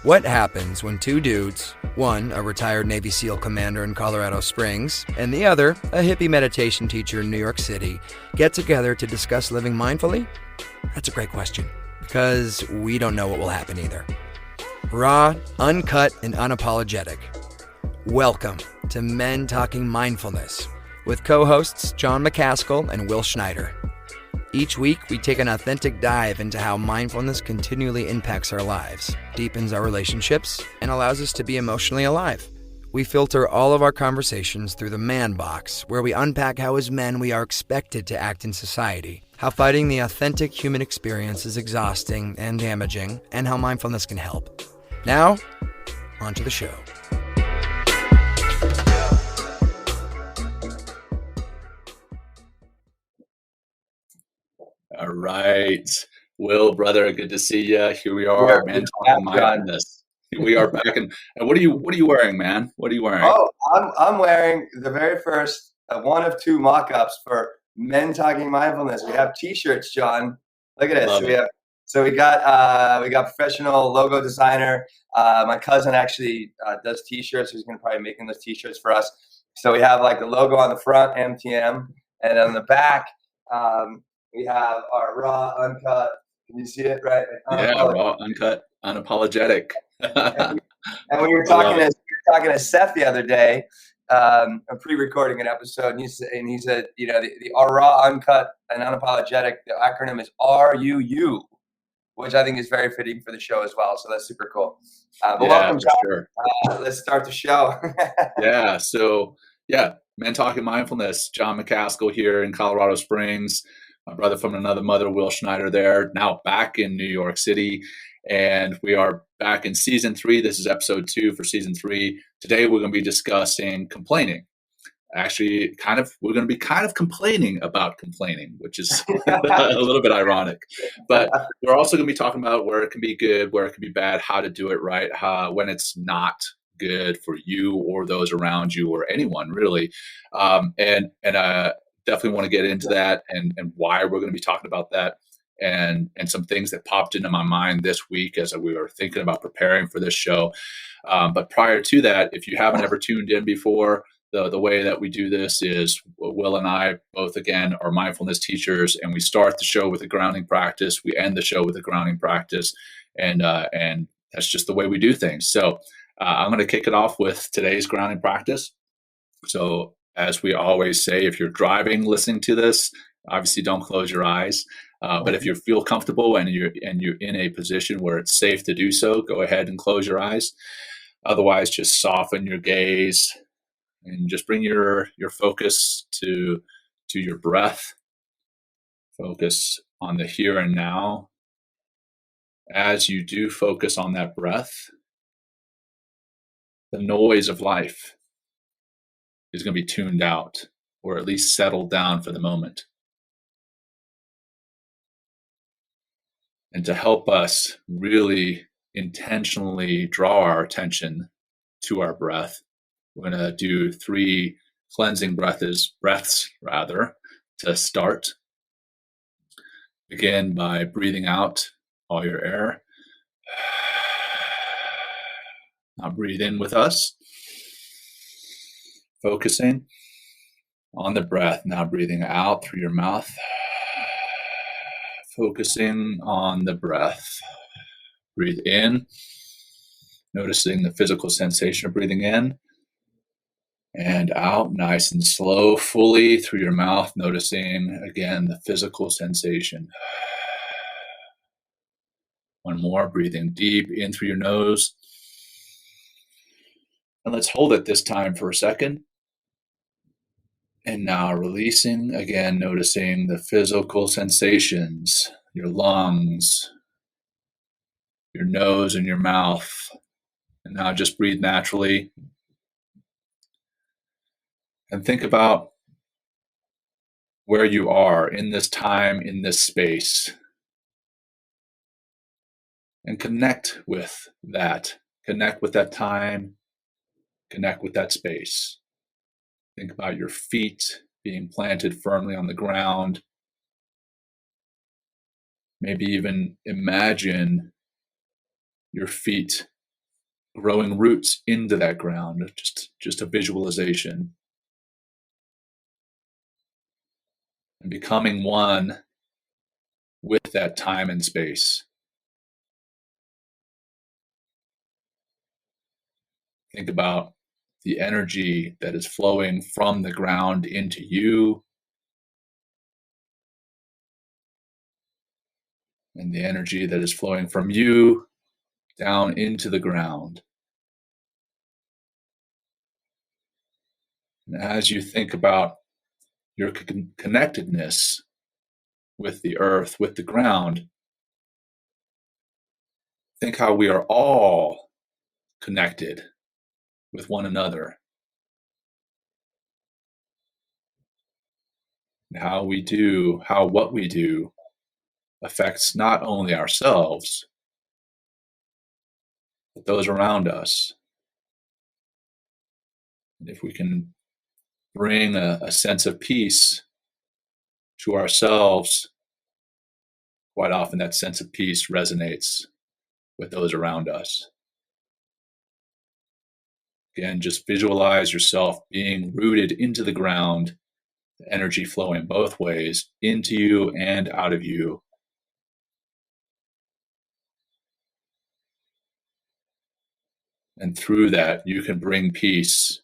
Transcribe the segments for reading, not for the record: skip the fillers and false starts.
What happens when two dudes, one a retired Navy SEAL commander in Colorado Springs, and the other a hippie meditation teacher in New York City, get together to discuss living mindfully? That's a great question, because we don't know what will happen either. Raw, uncut, and unapologetic. Welcome to Men Talking Mindfulness with co-hosts John McCaskill and Will Schneider. Each week, we take an authentic dive into how mindfulness continually impacts our lives, deepens our relationships, and allows us to be emotionally alive. We filter all of our conversations through the man box, where we unpack how as men we are expected to act in society, how fighting the authentic human experience is exhausting and damaging, and how mindfulness can help. Now, on to the show. All right. Will, brother, good to see you. Here we are, man, talking mindfulness. We are back. And what are you wearing, man? What are you wearing? Oh, I'm wearing the very first one of two mock-ups for Men Talking Mindfulness. We have t-shirts, John. Look at this. We got professional logo designer. My cousin actually does t-shirts. He's going to probably making those t-shirts for us. So we have like the logo on the front, MTM, and on the back, we have our raw, uncut. Can you see it, right? Yeah, raw, uncut, unapologetic. And we were talking to Seth the other day. I'm pre-recording an episode, and he said, you know, the raw, uncut, and unapologetic. The acronym is RUU, which I think is very fitting for the show as well. So that's super cool. Welcome, John. Sure. Let's start the show. Yeah. So Men Talking Mindfulness. John McCaskill here in Colorado Springs. My brother from another mother, Will Schneider, there, now back in New York City. And we are back in season 3. This is episode 2 for season 3. Today, we're going to be discussing complaining. Actually, we're going to be complaining about complaining, which is a little bit ironic. But we're also going to be talking about where it can be good, where it can be bad, how to do it right, when it's not good for you or those around you or anyone, really. Definitely want to get into that and why we're going to be talking about that and some things that popped into my mind this week as we were thinking about preparing for this show. But prior to that, if you haven't ever tuned in before, the way that we do this is Will and I both, again, are mindfulness teachers, and we start the show with a grounding practice. We end the show with a grounding practice, and that's just the way we do things. So I'm going to kick it off with today's grounding practice. So as we always say, if you're driving, listening to this, obviously don't close your eyes. But if you feel comfortable and you're in a position where it's safe to do so, go ahead and close your eyes. Otherwise, just soften your gaze and just bring your focus to your breath. Focus on the here and now. As you do focus on that breath, the noise of life is going to be tuned out, or at least settled down for the moment. And to help us really intentionally draw our attention to our breath, we're going to do 3 cleansing breaths to start. Begin by breathing out all your air. Now breathe in with us. Focusing on the breath, now breathing out through your mouth. Focusing on the breath. Breathe in, noticing the physical sensation of breathing in and out, nice and slow, fully through your mouth, noticing again the physical sensation. One more, breathing deep in through your nose. And let's hold it this time for a second. And now releasing, again, noticing the physical sensations, your lungs, your nose and your mouth. And now just breathe naturally. And think about where you are in this time, in this space. And connect with that. Connect with that time. Connect with that space. Think about your feet being planted firmly on the ground. Maybe even imagine your feet growing roots into that ground, just a visualization, and becoming one with that time and space. Think about the energy that is flowing from the ground into you, and the energy that is flowing from you down into the ground. And as you think about your connectedness with the earth, with the ground, think how we are all connected with one another. And how what we do affects not only ourselves, but those around us. And if we can bring a sense of peace to ourselves, quite often that sense of peace resonates with those around us. Again, just visualize yourself being rooted into the ground, the energy flowing both ways, into you and out of you. And through that, you can bring peace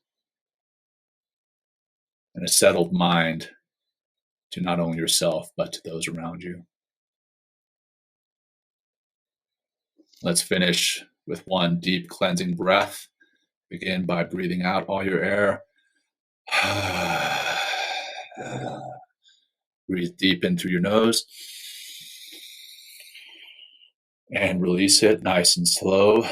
and a settled mind to not only yourself, but to those around you. Let's finish with one deep cleansing breath. Begin by breathing out all your air. Breathe deep in through your nose. And release it nice and slow.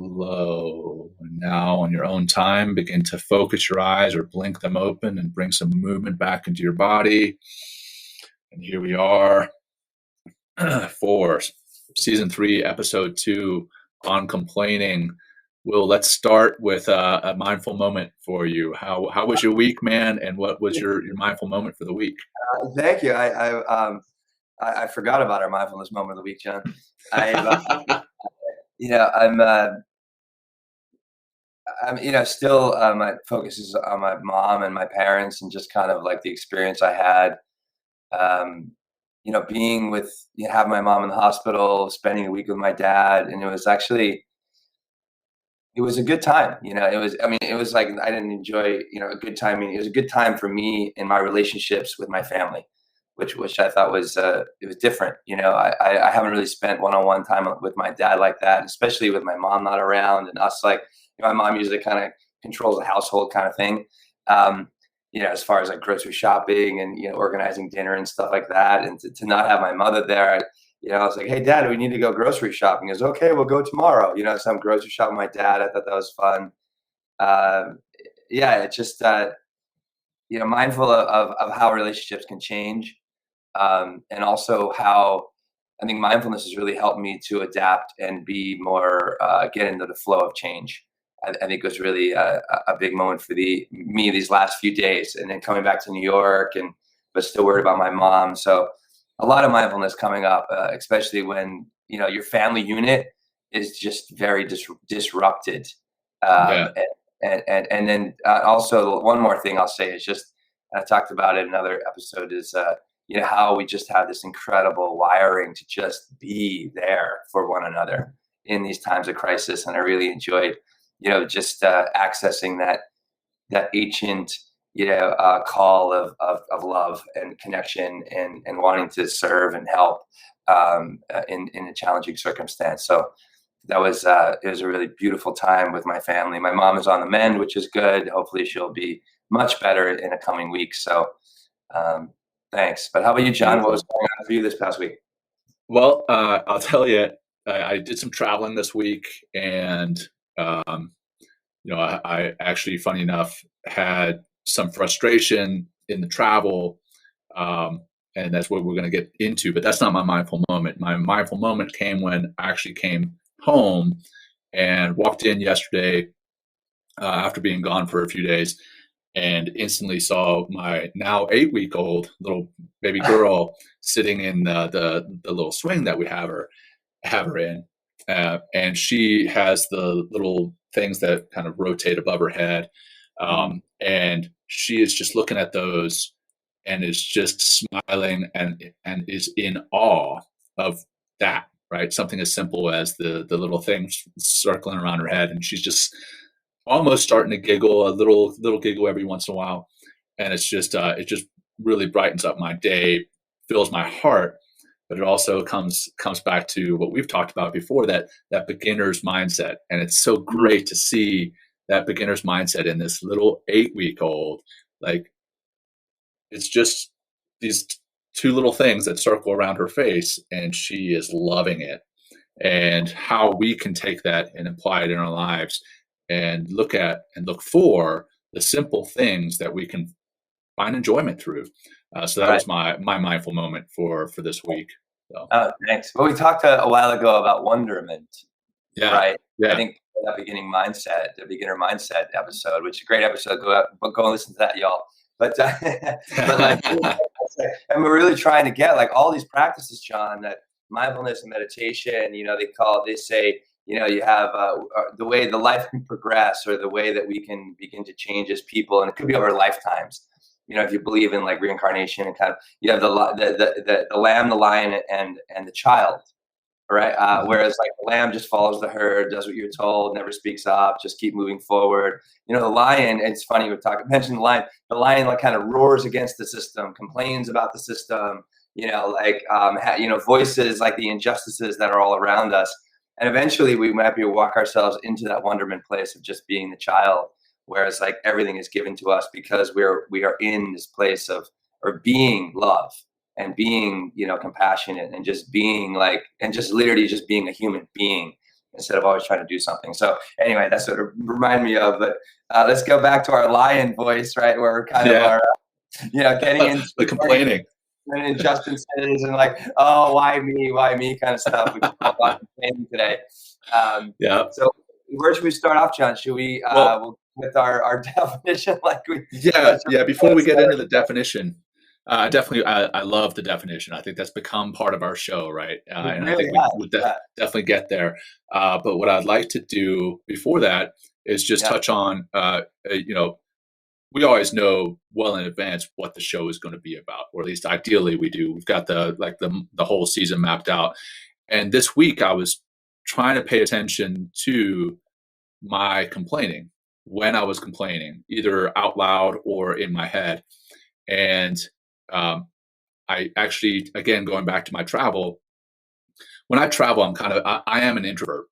And now on your own time, begin to focus your eyes or blink them open and bring some movement back into your body. And here we are for season 3, episode 2 on complaining. Will, let's start with a mindful moment for you. How was your week, man? And what was your mindful moment for the week? Thank you. I forgot about our mindfulness moment of the week, John. I'm still my focus is on my mom and my parents and just kind of like the experience I had, being with, have my mom in the hospital, spending a week with my dad. And it was a good time. It was like, I didn't enjoy, a good time. I mean, it was a good time for me in my relationships with my family, which I thought was, it was different. I haven't really spent one-on-one time with my dad like that, especially with my mom not around and us, like, my mom usually kind of controls the household kind of thing. As far as like grocery shopping and, organizing dinner and stuff like that. And to not have my mother there, I was like, hey, Dad, we need to go grocery shopping. He goes, okay, we'll go tomorrow. So I'm grocery shopping with my dad. I thought that was fun. It's just, mindful of how relationships can change. And also how I think mindfulness has really helped me to adapt and be more, get into the flow of change. I think it was really a big moment for me these last few days, and then coming back to New York, but still worried about my mom. So a lot of mindfulness coming up, especially when your family unit is just very disrupted. And then also one more thing I'll say is just, and I talked about it in another episode, is how we just have this incredible wiring to just be there for one another in these times of crisis. And I really enjoyed just accessing that ancient, call of love and connection and wanting to serve and help in a challenging circumstance. So that was it was a really beautiful time with my family. My mom is on the mend, which is good. Hopefully she'll be much better in the coming weeks. So thanks. But how about you, John? What was going on for you this past week? Well, I'll tell you, I did some traveling this week, and I actually, funny enough, had some frustration in the travel, and that's what we're going to get into. But that's not my mindful moment. My mindful moment came when I actually came home and walked in yesterday after being gone for a few days, and instantly saw my now 8-week-old little baby girl sitting in the little swing that we have her in. And she has the little things that kind of rotate above her head. And she is just looking at those and is just smiling and is in awe of that, right? Something as simple as the little things circling around her head. And she's just almost starting to giggle, a little giggle every once in a while. And it's just, it just really brightens up my day, fills my heart. But it also comes back to what we've talked about before, that beginner's mindset. And it's so great to see that beginner's mindset in this little 8-week-old. Like, it's just these two little things that circle around her face, and she is loving it. And how we can take that and apply it in our lives and look at and look for the simple things that we can find enjoyment through. So that was my mindful moment for this week. So. Oh, thanks. Well, we talked a while ago about wonderment. Yeah. Right. Yeah. I think that the beginner mindset episode, which is a great episode. Go and listen to that, y'all. But like, and we're really trying to get like all these practices, John, that mindfulness and meditation, they say, you have the way the life can progress, or the way that we can begin to change as people. And it could be over lifetimes. If you believe in like reincarnation, and kind of, you have the lamb, the lion, and the child, right? Whereas like the lamb just follows the herd, does what you're told, never speaks up, just keep moving forward. The lion, it's funny, mentioned the lion. The lion like kind of roars against the system, complains about the system, voices like the injustices that are all around us. And eventually we might be able to walk ourselves into that wonderment place of just being the child. Whereas like everything is given to us because we are in this place of, or being love and being, compassionate, and just being like, and just literally just being a human being instead of always trying to do something. So anyway, that's what it reminded me of. But let's go back to our lion voice, right? Where we're kind of getting into the complaining and injustices and like, oh, why me kind of stuff. We talk about complaining today. So where should we start off, John? Should we with our definition, like before we get into the definition, I love the definition. I think that's become part of our show, right? And really, I think we would definitely get there. But what I'd like to do before that is just touch on, we always know well in advance what the show is going to be about, or at least ideally we do. We've got the whole season mapped out. And this week I was trying to pay attention to my complaining, when I was complaining, either out loud or in my head. And I actually, again, going back to my travel, when I travel, I am an introvert,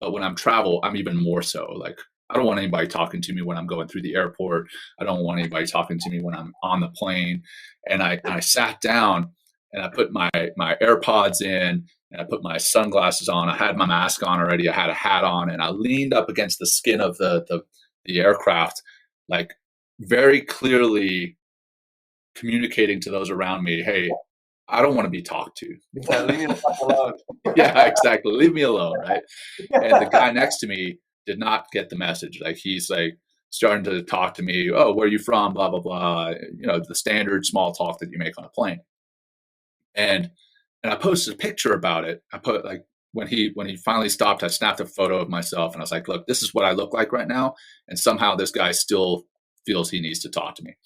but when I'm travel, I'm even more so. Like, I don't want anybody talking to me when I'm going through the airport. I don't want anybody talking to me when I'm on the plane. And I sat down and I put my AirPods in, and I put my sunglasses on. I had my mask on already. I had a hat on, and I leaned up against the skin of the aircraft, like very clearly communicating to those around me, hey, I don't want to be talked to. Yeah, leave me the fuck alone. Yeah, exactly. Leave me alone, right? And the guy next to me did not get the message. Like, he's like starting to talk to me. Oh, where are you from? Blah, blah, blah. The standard small talk that you make on a plane. And I posted a picture about it. I put like, when he finally stopped, I snapped a photo of myself, and I was like, look, this is what I look like right now. And somehow this guy still feels he needs to talk to me.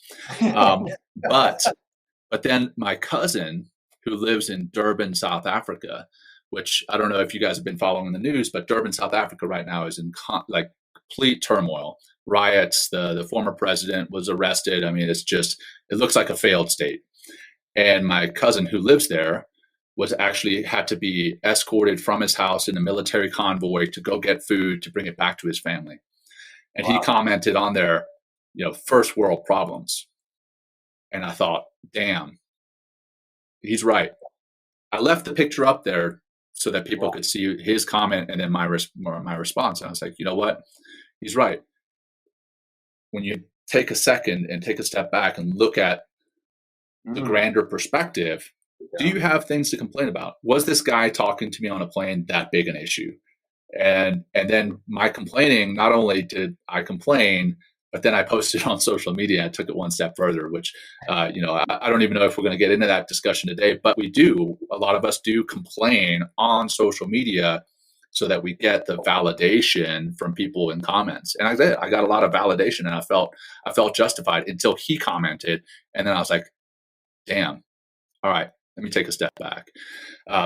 But then my cousin, who lives in Durban, South Africa, which I don't know if you guys have been following the news, but Durban, South Africa right now is in complete turmoil, riots. The former president was arrested. I mean, it looks like a failed state. And my cousin, who lives there, was actually had to be escorted from his house in a military convoy to go get food to bring it back to his family. And He commented on there, first world problems. And I thought, damn, he's right. I left the picture up there so that people could see his comment and then my response. And I was like, you know what? He's right. When you take a second and take a step back and look at the grander perspective, do you have things to complain about? Was this guy talking to me on a plane that big an issue? And then my complaining, not only did I complain, but then I posted on social media. I took it one step further, which, I don't even know if we're going to get into that discussion today, but we do. A lot of us do complain on social media, so that we get the validation from people in comments. And I got a lot of validation, and I felt justified until he commented, and then I was like, damn, all right, let me take a step back.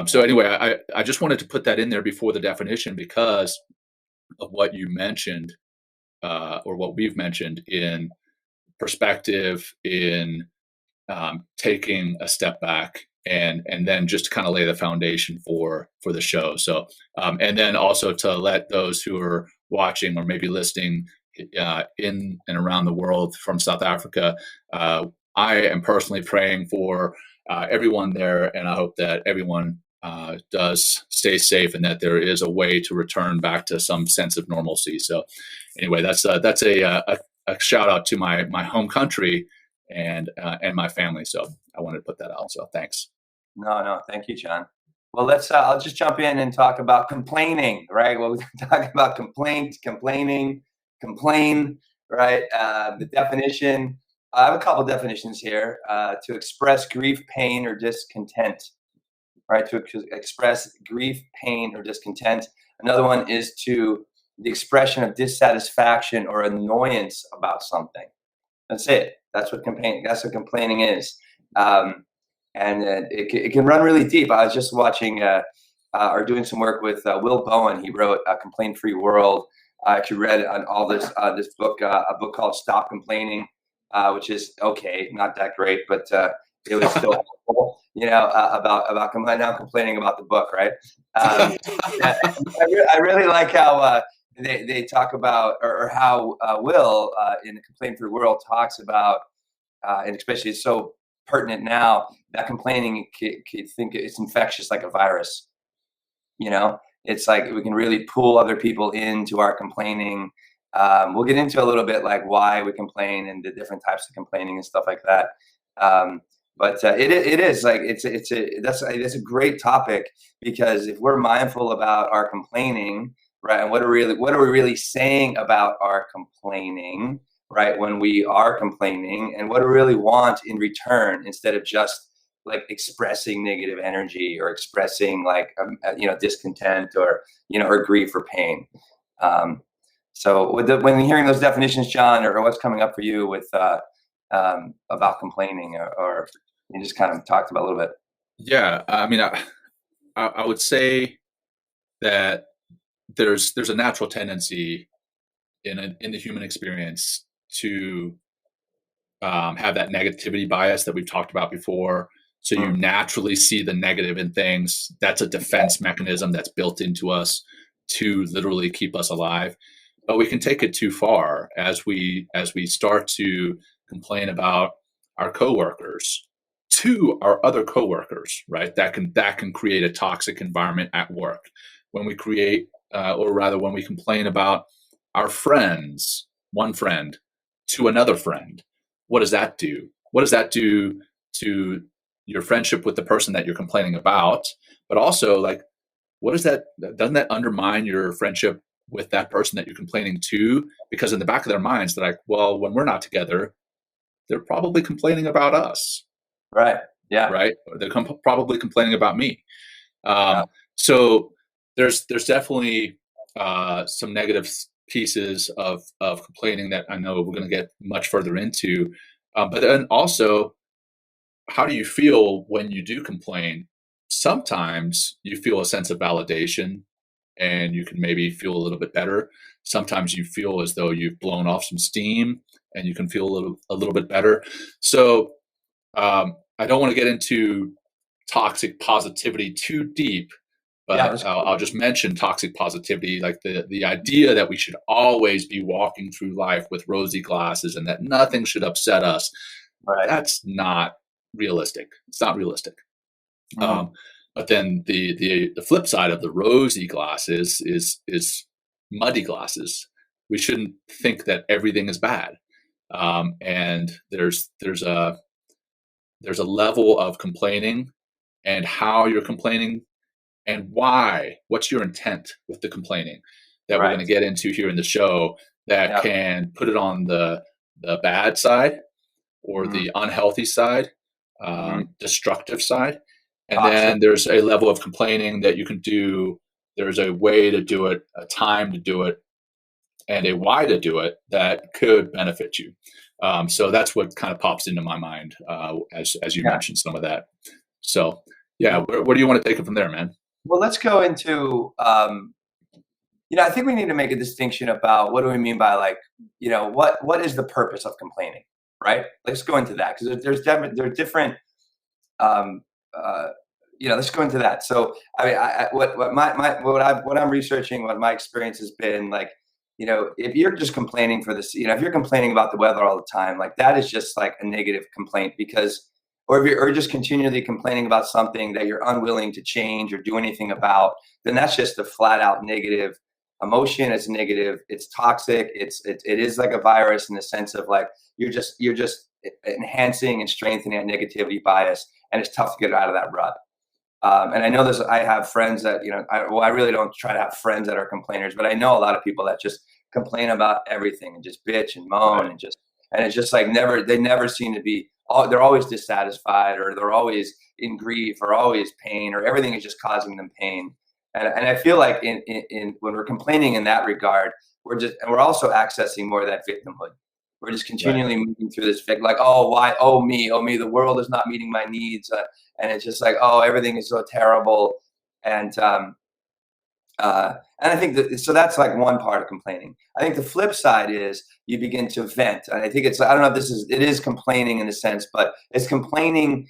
So anyway, I just wanted to put that in there before the definition because of what you mentioned, or what we've mentioned in perspective, in taking a step back, and then just to kind of lay the foundation for the show. So and then also to let those who are watching or maybe listening in and around the world from South Africa, I am personally praying for everyone there, and I hope that everyone does stay safe, and that there is a way to return back to some sense of normalcy. So anyway, that's a shout out to my home country and my family. So I wanted to put that out. So thanks. No, thank you, John. Well, I'll just jump in and talk about complaining, right? Well, we're talking about complaining, right? The definition, I have a couple definitions here. To express grief, pain, or discontent, right? To express grief, pain, or discontent. Another one is the expression of dissatisfaction or annoyance about something. That's it. That's what complaining is. And it can run really deep. I was just watching or doing some work with Will Bowen. He wrote A Complaint-Free World. I actually read on all this book, a book called Stop Complaining, which is okay, not that great, but it was still helpful, about complaining about the book, right? I really like how they talk about, or how Will in The Complaint-Free World talks about, and especially it's so pertinent now, that complaining could think it's infectious like a virus. It's like we can really pull other people into our complaining. We'll get into a little bit like why we complain and the different types of complaining and stuff like that. But it is like that's a great topic, because if we're mindful about our complaining, right, and what are we really saying about our complaining, right, when we are complaining, and what do we really want in return, instead of just like expressing negative energy or expressing like discontent or or grief or pain. So when you're hearing those definitions, John, or what's coming up for you with about complaining, or you just kind of talked about a little bit? Yeah, I mean, I would say that there's a natural tendency in the human experience to have that negativity bias that we've talked about before. So you naturally see the negative in things. That's a defense mechanism that's built into us to literally keep us alive. But we can take it too far as we start to complain about our coworkers to our other coworkers, right? That can create a toxic environment at work. When we create, or rather, when we complain about our friends, one friend to another friend, what does that do? What does that do to your friendship with the person that you're complaining about? But also, like, doesn't that undermine your friendship with that person that you're complaining to? Because in the back of their minds, they're like, well, when we're not together, they're probably complaining about us. Right. Yeah. Right. They're probably complaining about me. So there's definitely some negative pieces of complaining that I know we're going to get much further into. But then also, how do you feel when you do complain? Sometimes you feel a sense of validation and you can maybe feel a little bit better. Sometimes you feel as though you've blown off some steam and you can feel a little bit better. So I don't want to get into toxic positivity too deep, but I'll just mention toxic positivity, like the idea that we should always be walking through life with rosy glasses and that nothing should upset us. Right. That's not realistic. It's not realistic. But then the flip side of the rosy glasses is muddy glasses. We shouldn't think that everything is bad. And there's a level of complaining and how you're complaining and why. What's your intent with the complaining that we're going to get into here in the show that can put it on the bad side or the unhealthy side, destructive side. And then there's a level of complaining that you can do there's a way to do it, a time to do it, and a why to do it that could benefit you. So that's what kind of pops into my mind as you mentioned some of that. So yeah, where do you want to take it from there, man? Well, let's go into, I think we need to make a distinction about what do we mean by like, what is the purpose of complaining, right? Let's go into that because there's different, let's go into that. So I mean, what I'm researching, what my experience has been like, if you're just complaining for this, if you're complaining about the weather all the time, like that is just like a negative complaint because, or if you're just continually complaining about something that you're unwilling to change or do anything about, then that's just a flat out negative emotion. It's negative. It's toxic. It is like a virus in the sense of like, you're just enhancing and strengthening that negativity bias. And it's tough to get out of that rut. And I know I have friends that, I really don't try to have friends that are complainers, but I know a lot of people that just complain about everything and just bitch and moan and it's just like they never seem to be, they're always dissatisfied or they're always in grief or always pain or everything is just causing them pain. And I feel like in when we're complaining in that regard, we're also accessing more of that victimhood. We're just continually moving through this like, oh, why? Oh, me, the world is not meeting my needs. And it's just like, oh, everything is so terrible. And I think so that's like one part of complaining. I think the flip side is you begin to vent. And I think I don't know if it is complaining in a sense, but it's complaining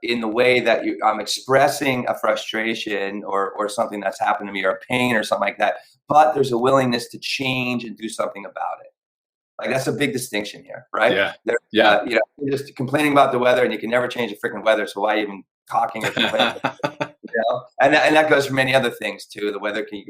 in the way that I'm expressing a frustration or something that's happened to me or a pain or something like that. But there's a willingness to change and do something about it. Like that's a big distinction here, right? Yeah. You're just complaining about the weather and you can never change the freaking weather. So why even talking or complaining? And that goes for many other things too. The weather can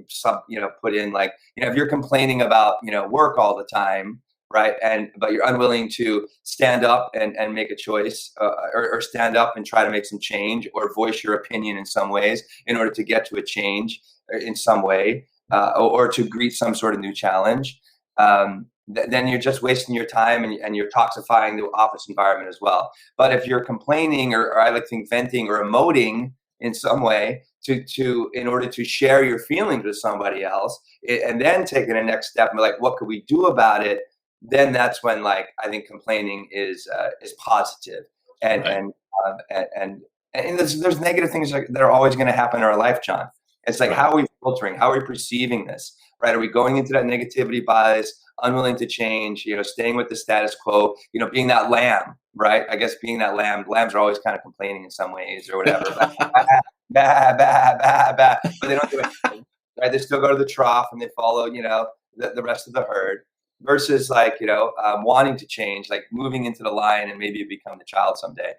put in like, if you're complaining about, work all the time, right? But you're unwilling to stand up and make a choice or stand up and try to make some change or voice your opinion in some ways in order to get to a change in some way or to greet some sort of new challenge. Then you're just wasting your time and you're toxifying the office environment as well. But if you're complaining or I like to think venting or emoting in some way in order to share your feelings with somebody else and then taking the next step and be like, what could we do about it? Then that's when like, I think complaining is positive and there's negative things that are always going to happen in our life, John. It's like, how are we filtering? How are we perceiving this? Right? Are we going into that negativity bias, unwilling to change, staying with the status quo, being that lamb, right? I guess being that lamb, lambs are always kind of complaining in some ways or whatever. But they don't do anything, right? They still go to the trough and they follow, the rest of the herd versus like, wanting to change, like moving into the lion and maybe become the child someday.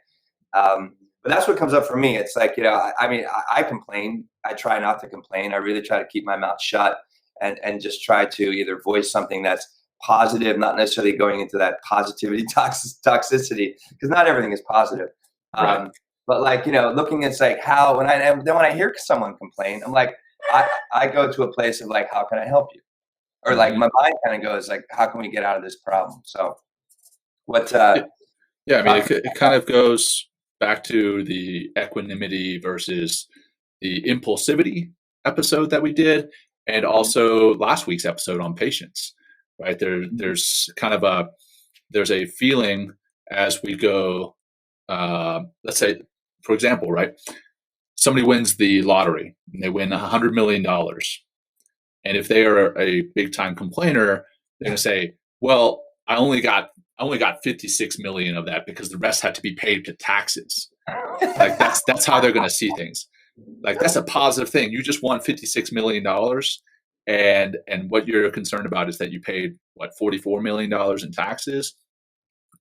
But that's what comes up for me. It's like, I complain. I try not to complain. I really try to keep my mouth shut and just try to either voice something that's positive, not necessarily going into that positivity toxicity, because not everything is positive. Right. But like, looking at like when I hear someone complain, I'm like, I go to a place of like, how can I help you? Or like my mind kind of goes like, how can we get out of this problem? So what, it kind of goes back to the equanimity versus the impulsivity episode that we did. And also last week's episode on patience, right? There's kind of there's a feeling as we go, let's say, for example, right? Somebody wins the lottery and they win $100 million. And if they are a big time complainer, they're going to say, well, I only got 56 million of that because the rest had to be paid to taxes. Like that's how they're going to see things. Like that's a positive thing. You just won $56 million. And what you're concerned about is that you paid $44 million in taxes.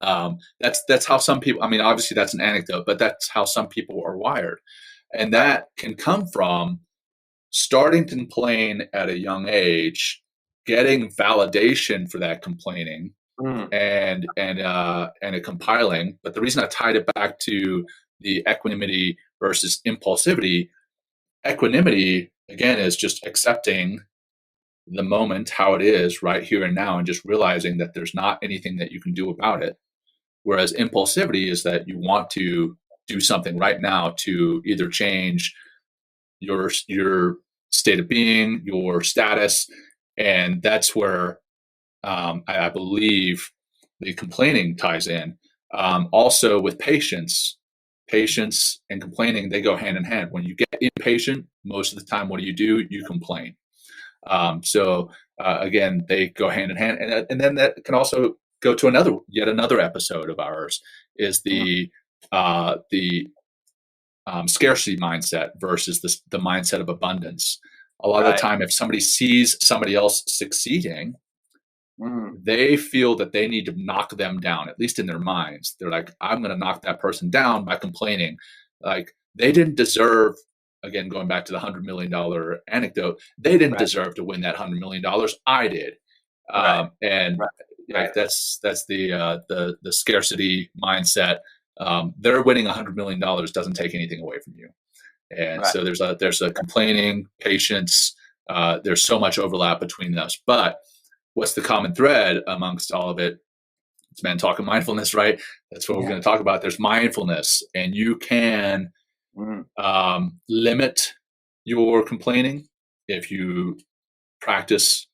That's how some people, I mean, obviously that's an anecdote, but that's how some people are wired. And that can come from starting to complain at a young age, getting validation for that complaining and it compiling. But the reason I tied it back to the equanimity versus impulsivity, equanimity, again, is just accepting the moment, how it is right here and now, and just realizing that there's not anything that you can do about it. Whereas impulsivity is that you want to do something right now to either change your state of being, your status. And that's where I believe the complaining ties in. Also with patience and complaining, they go hand in hand. When you get impatient, most of the time, what do? You complain. Again, they go hand in hand. And then that can also go to yet another episode of ours is the scarcity mindset versus the mindset of abundance. A lot of the time, if somebody sees somebody else succeeding, they feel that they need to knock them down, at least in their minds. They're like, I'm going to knock that person down by complaining. Like they didn't deserve, again, going back to the $100 million anecdote, they didn't deserve to win that $100 million. I did. Like that's the scarcity mindset. They're winning $100 million doesn't take anything away from you. And so there's a complaining, patience. There's so much overlap between us, but what's the common thread amongst all of it? It's man talking mindfulness, right? That's what we're going to talk about. There's mindfulness, and you can limit your complaining if you practice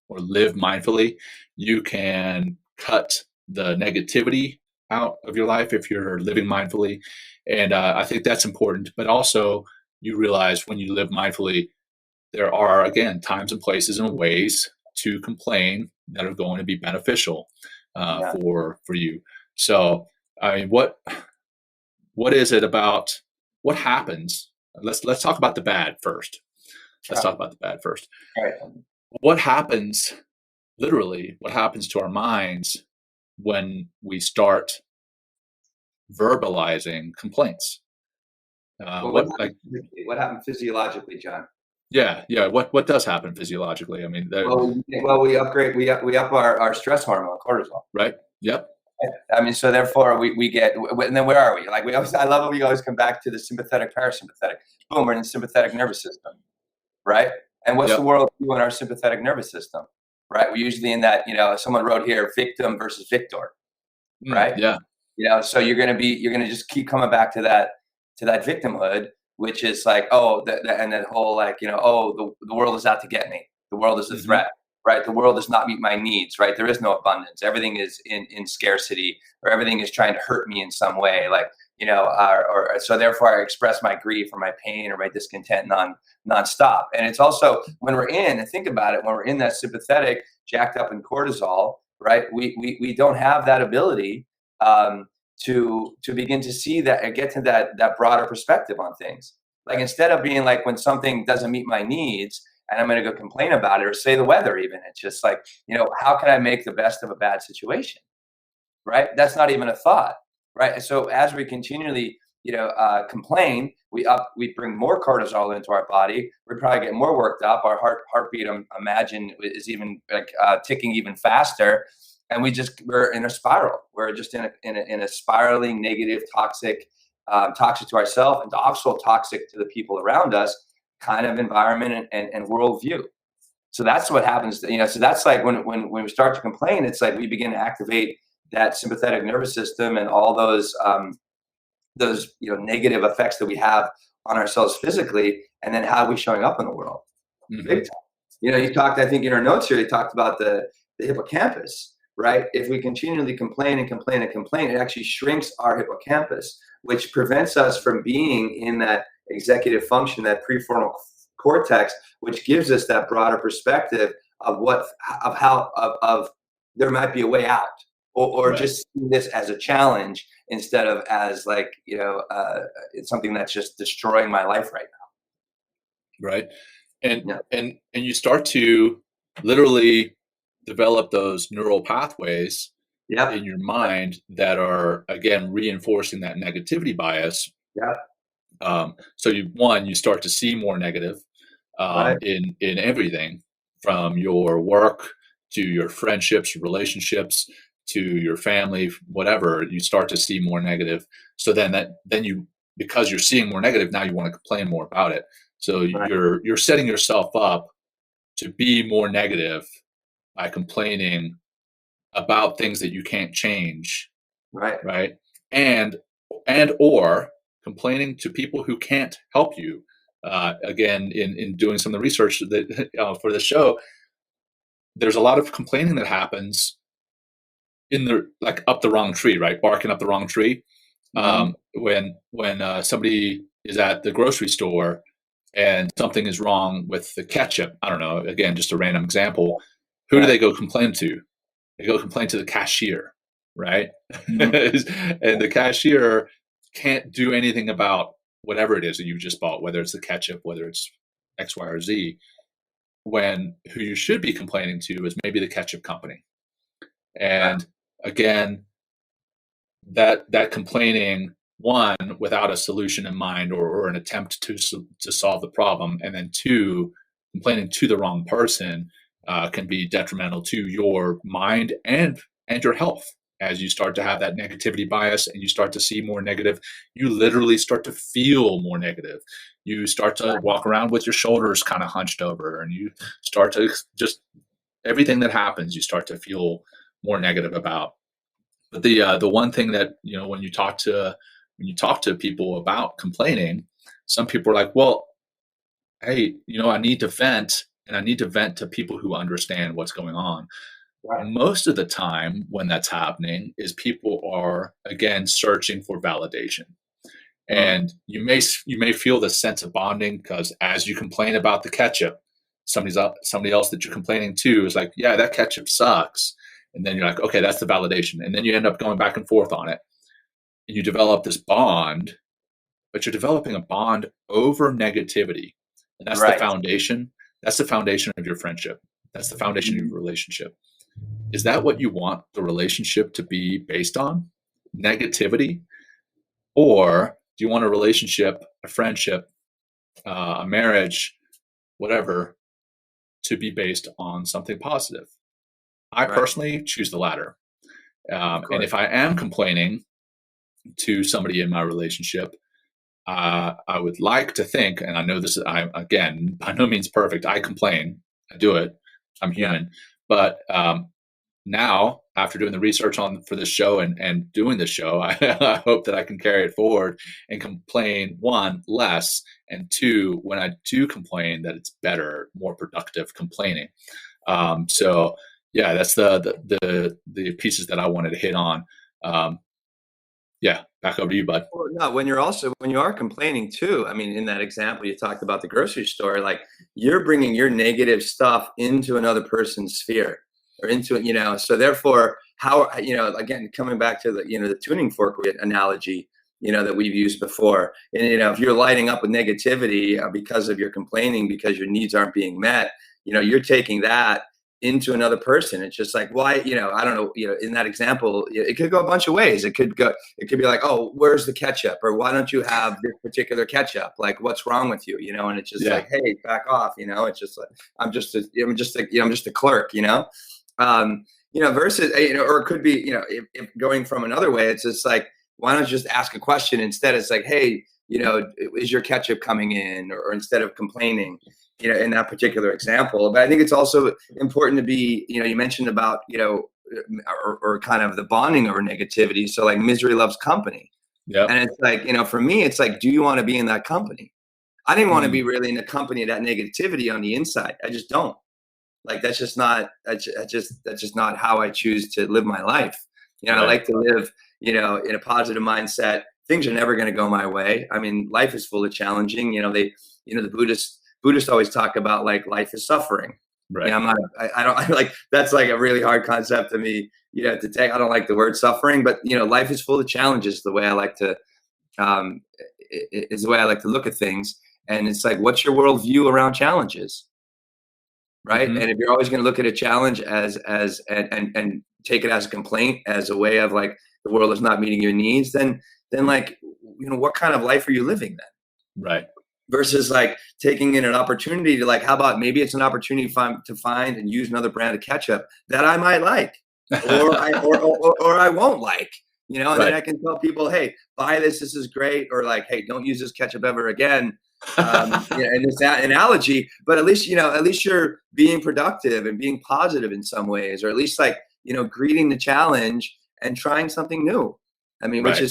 or live mindfully. You can cut the negativity out of your life if you're living mindfully. And I think that's important. But also, you realize when you live mindfully, there are, again, times and places and ways to complain that are going to be beneficial for you. So, I mean, what is it about what happens? Let's talk about the bad first. Let's talk about the bad first. All right. What happens, literally, what happens to our minds when we start verbalizing complaints? What happened physiologically, John? Yeah. What does happen physiologically? I mean, we up our stress hormone, cortisol. Right. Yep. I mean, so therefore we get, and then where are we? Like I love it. We always come back to the sympathetic, parasympathetic. Boom, we're in the sympathetic nervous system, right? And what's the world do in our sympathetic nervous system, right? We're usually in that, someone wrote here, victim versus victor, right? Yeah. So you're gonna just keep coming back to that victimhood, which is like, and that whole like, the world is out to get me. The world is a threat, right? The world does not meet my needs, right? There is no abundance. Everything is in scarcity, or everything is trying to hurt me in some way. Like, so therefore I express my grief or my pain or my discontent nonstop. And it's also when we're in, and think about it, when we're in that sympathetic, jacked up in cortisol, right? We don't have that ability to begin to see that and get to that broader perspective on things. Like instead of being like when something doesn't meet my needs and I'm going to go complain about it or say the weather even, it's just like, how can I make the best of a bad situation? Right? That's not even a thought. Right? And so as we continually, complain, we bring more cortisol into our body. We probably get more worked up. Our heartbeat, imagine, is even like ticking even faster. And we're in a spiral. We're just in a spiraling, negative, toxic to ourselves and also toxic to the people around us kind of environment and worldview. So that's what happens. So that's like when we start to complain, it's like we begin to activate that sympathetic nervous system and all those negative effects that we have on ourselves physically, and then how are we showing up in the world? Big time. You talked, I think in our notes here, you talked about the hippocampus. Right? If we continually complain, it actually shrinks our hippocampus, which prevents us from being in that executive function, that prefrontal cortex, which gives us that broader perspective of how there might be a way out, or just see this as a challenge instead of as like, it's something that's just destroying my life right now. Right. And you start to literally develop those neural pathways in your mind that are, again, reinforcing that negativity bias. So you start to see more negative in everything, from your work to your friendships, relationships, to your family, whatever. You start to see more negative. So then because you're seeing more negative, now you want to complain more about it. So you're setting yourself up to be more negative by complaining about things that you can't change, right, and or complaining to people who can't help you again, in doing some of the research that for the show, there's a lot of complaining that happens in the up the wrong tree, right? Barking up the wrong tree. When somebody is at the grocery store and something is wrong with the ketchup, I don't know. Again, just a random example. Who do they go complain to? They go complain to the cashier, right? And the cashier can't do anything about whatever it is that you just bought, whether it's the ketchup, whether it's X, Y, or Z. When who you should be complaining to is maybe the ketchup company. And again, that complaining, one, without a solution in mind or an attempt to solve the problem, and then two, complaining to the wrong person can be detrimental to your mind and your health. As you start to have that negativity bias and you start to see more negative, you literally start to feel more negative. You start to walk around with your shoulders kind of hunched over, and you start to just everything that happens, you start to feel more negative about. But the one thing that, when you talk to people about complaining, some people are like, well, hey, I need to vent, and I need to vent to people who understand what's going on. Right. Most of the time when that's happening is people are, again, searching for validation. And you may feel the sense of bonding because as you complain about the ketchup, somebody else that you're complaining to is like, yeah, that ketchup sucks. And then you're like, okay, that's the validation. And then you end up going back and forth on it. And you develop this bond, but you're developing a bond over negativity. And that's the foundation. That's the foundation of your friendship. That's the foundation of your relationship. Is that what you want the relationship to be based on? Negativity? Or do you want a relationship, a friendship, a marriage, whatever, to be based on something positive? I personally choose the latter. And if I am complaining to somebody in my relationship, I would like to think, and I know this is, again, by no means perfect. I complain. I do it. I'm human. But now, after doing the research for this show and doing this show, I hope that I can carry it forward and complain, one, less, and two, when I do complain, that it's better, more productive complaining. So yeah, that's the pieces that I wanted to hit on. Yeah, back over to you, bud. Well, no, when you are complaining too, I mean, in that example you talked about the grocery store, like you're bringing your negative stuff into another person's sphere or into it, so therefore how, again, coming back to the tuning fork analogy, that we've used before. And, if you're lighting up with negativity because of your complaining, because your needs aren't being met, you're taking that into another person. It's just like, why, I don't know, in that example, it could go a bunch of ways. It could be like, oh, where's the ketchup? Or why don't you have this particular ketchup? Like, what's wrong with you? And it's just like, hey, back off. It's just like, I'm just a clerk, versus, or it could be, if going from another way, it's just like, why don't you just ask a question instead? It's like, hey, is your ketchup coming in? Or instead of complaining, in that particular example. But I think it's also important to be, you mentioned about, or kind of the bonding over negativity. So like misery loves company. Yeah. And it's like, for me, it's like, do you want to be in that company? I didn't want to be really in the company of that negativity on the inside. I just don't. Like, that's just not how I choose to live my life. I like to live, in a positive mindset. Things are never going to go my way. I mean, life is full of challenging, the Buddhists always talk about like life is suffering. Right. I don't like, that's like a really hard concept to me, to take. I don't like the word suffering, but life is full of challenges. The way I like to, is the way I like to look at things. And it's like, what's your worldview around challenges? Right. Mm-hmm. And if you're always going to look at a challenge as and take it as a complaint, as a way of like, the world is not meeting your needs, then like, what kind of life are you living then? Right. Versus like taking in an opportunity to like, how about maybe it's an opportunity to find and use another brand of ketchup that I might like, or I won't like, and right. Then I can tell people, hey, buy this. This is great. Or like, hey, don't use this ketchup ever again. In this analogy, but at least you're being productive and being positive in some ways, or at least like, greeting the challenge and trying something new. I mean, Right. which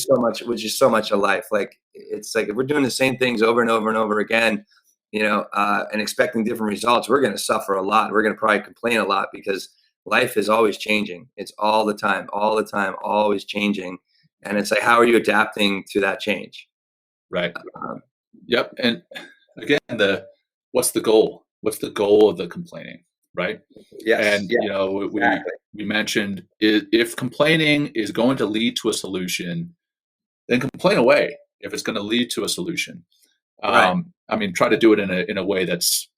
is so much of life. Like, it's like if we're doing the same things over and over and over again, and expecting different results, we're going to suffer a lot. We're going to probably complain a lot because life is always changing. It's all the time, always changing. And it's like, how are you adapting to that change? Right. Um, Yep. And again, what's the goal? What's the goal of the complaining? Right. yes. And, Yeah. Exactly. we mentioned if complaining is going to lead to a solution, then complain away if it's going to lead to a solution. Right. I mean, try to do it in a way that's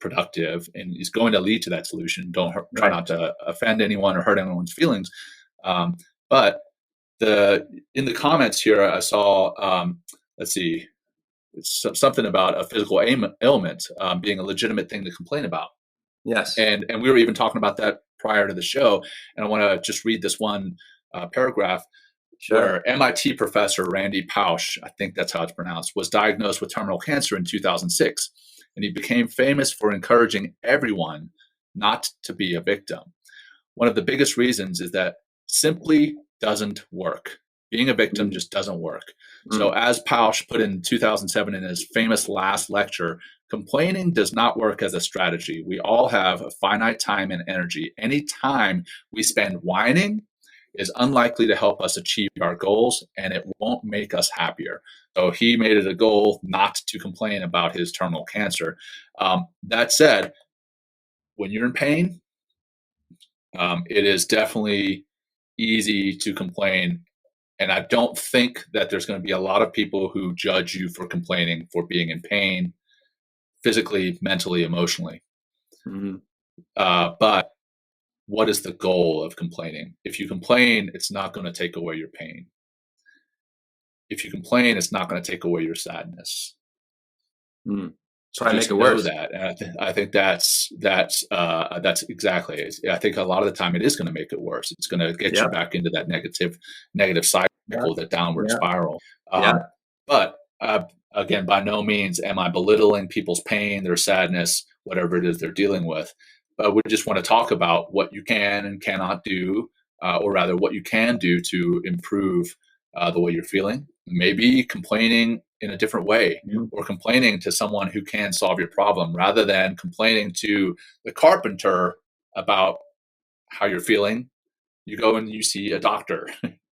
productive and is going to lead to that solution. Try Right. not to offend anyone or hurt anyone's feelings. But in the comments here, I saw, let's see, it's something about a physical ailment being a legitimate thing to complain about. Yes. And we were even talking about that prior to the show. And I want to just read this one paragraph. Sure. Where MIT professor Randy Pausch, I think that's how it's pronounced, was diagnosed with terminal cancer in 2006. And he became famous for encouraging everyone not to be a victim. One of the biggest reasons is that simply doesn't work. Being a victim just doesn't work. So as Pausch put in 2007 in his famous last lecture, complaining does not work as a strategy. We all have a finite time and energy. Any time we spend whining is unlikely to help us achieve our goals, and it won't make us happier. So he made it a goal not to complain about his terminal cancer. That said, when you're in pain, it is definitely easy to complain. And I don't think that there's going to be a lot of people who judge you for complaining, for being in pain, physically, mentally, emotionally. But what is the goal of complaining? If you complain, it's not going to take away your pain. If you complain, it's not going to take away your sadness. So try to make it worse. That, and I think that's exactly it. I think a lot of the time it is going to make it worse. It's going to get you back into that negative cycle, that downward spiral. But again, by no means am I belittling people's pain, their sadness, whatever it is they're dealing with. But we just want to talk about what you can and cannot do, or rather what you can do to improve the way you're feeling. Maybe complaining in a different way, or complaining to someone who can solve your problem rather than complaining to the carpenter about how you're feeling. You go and you see a doctor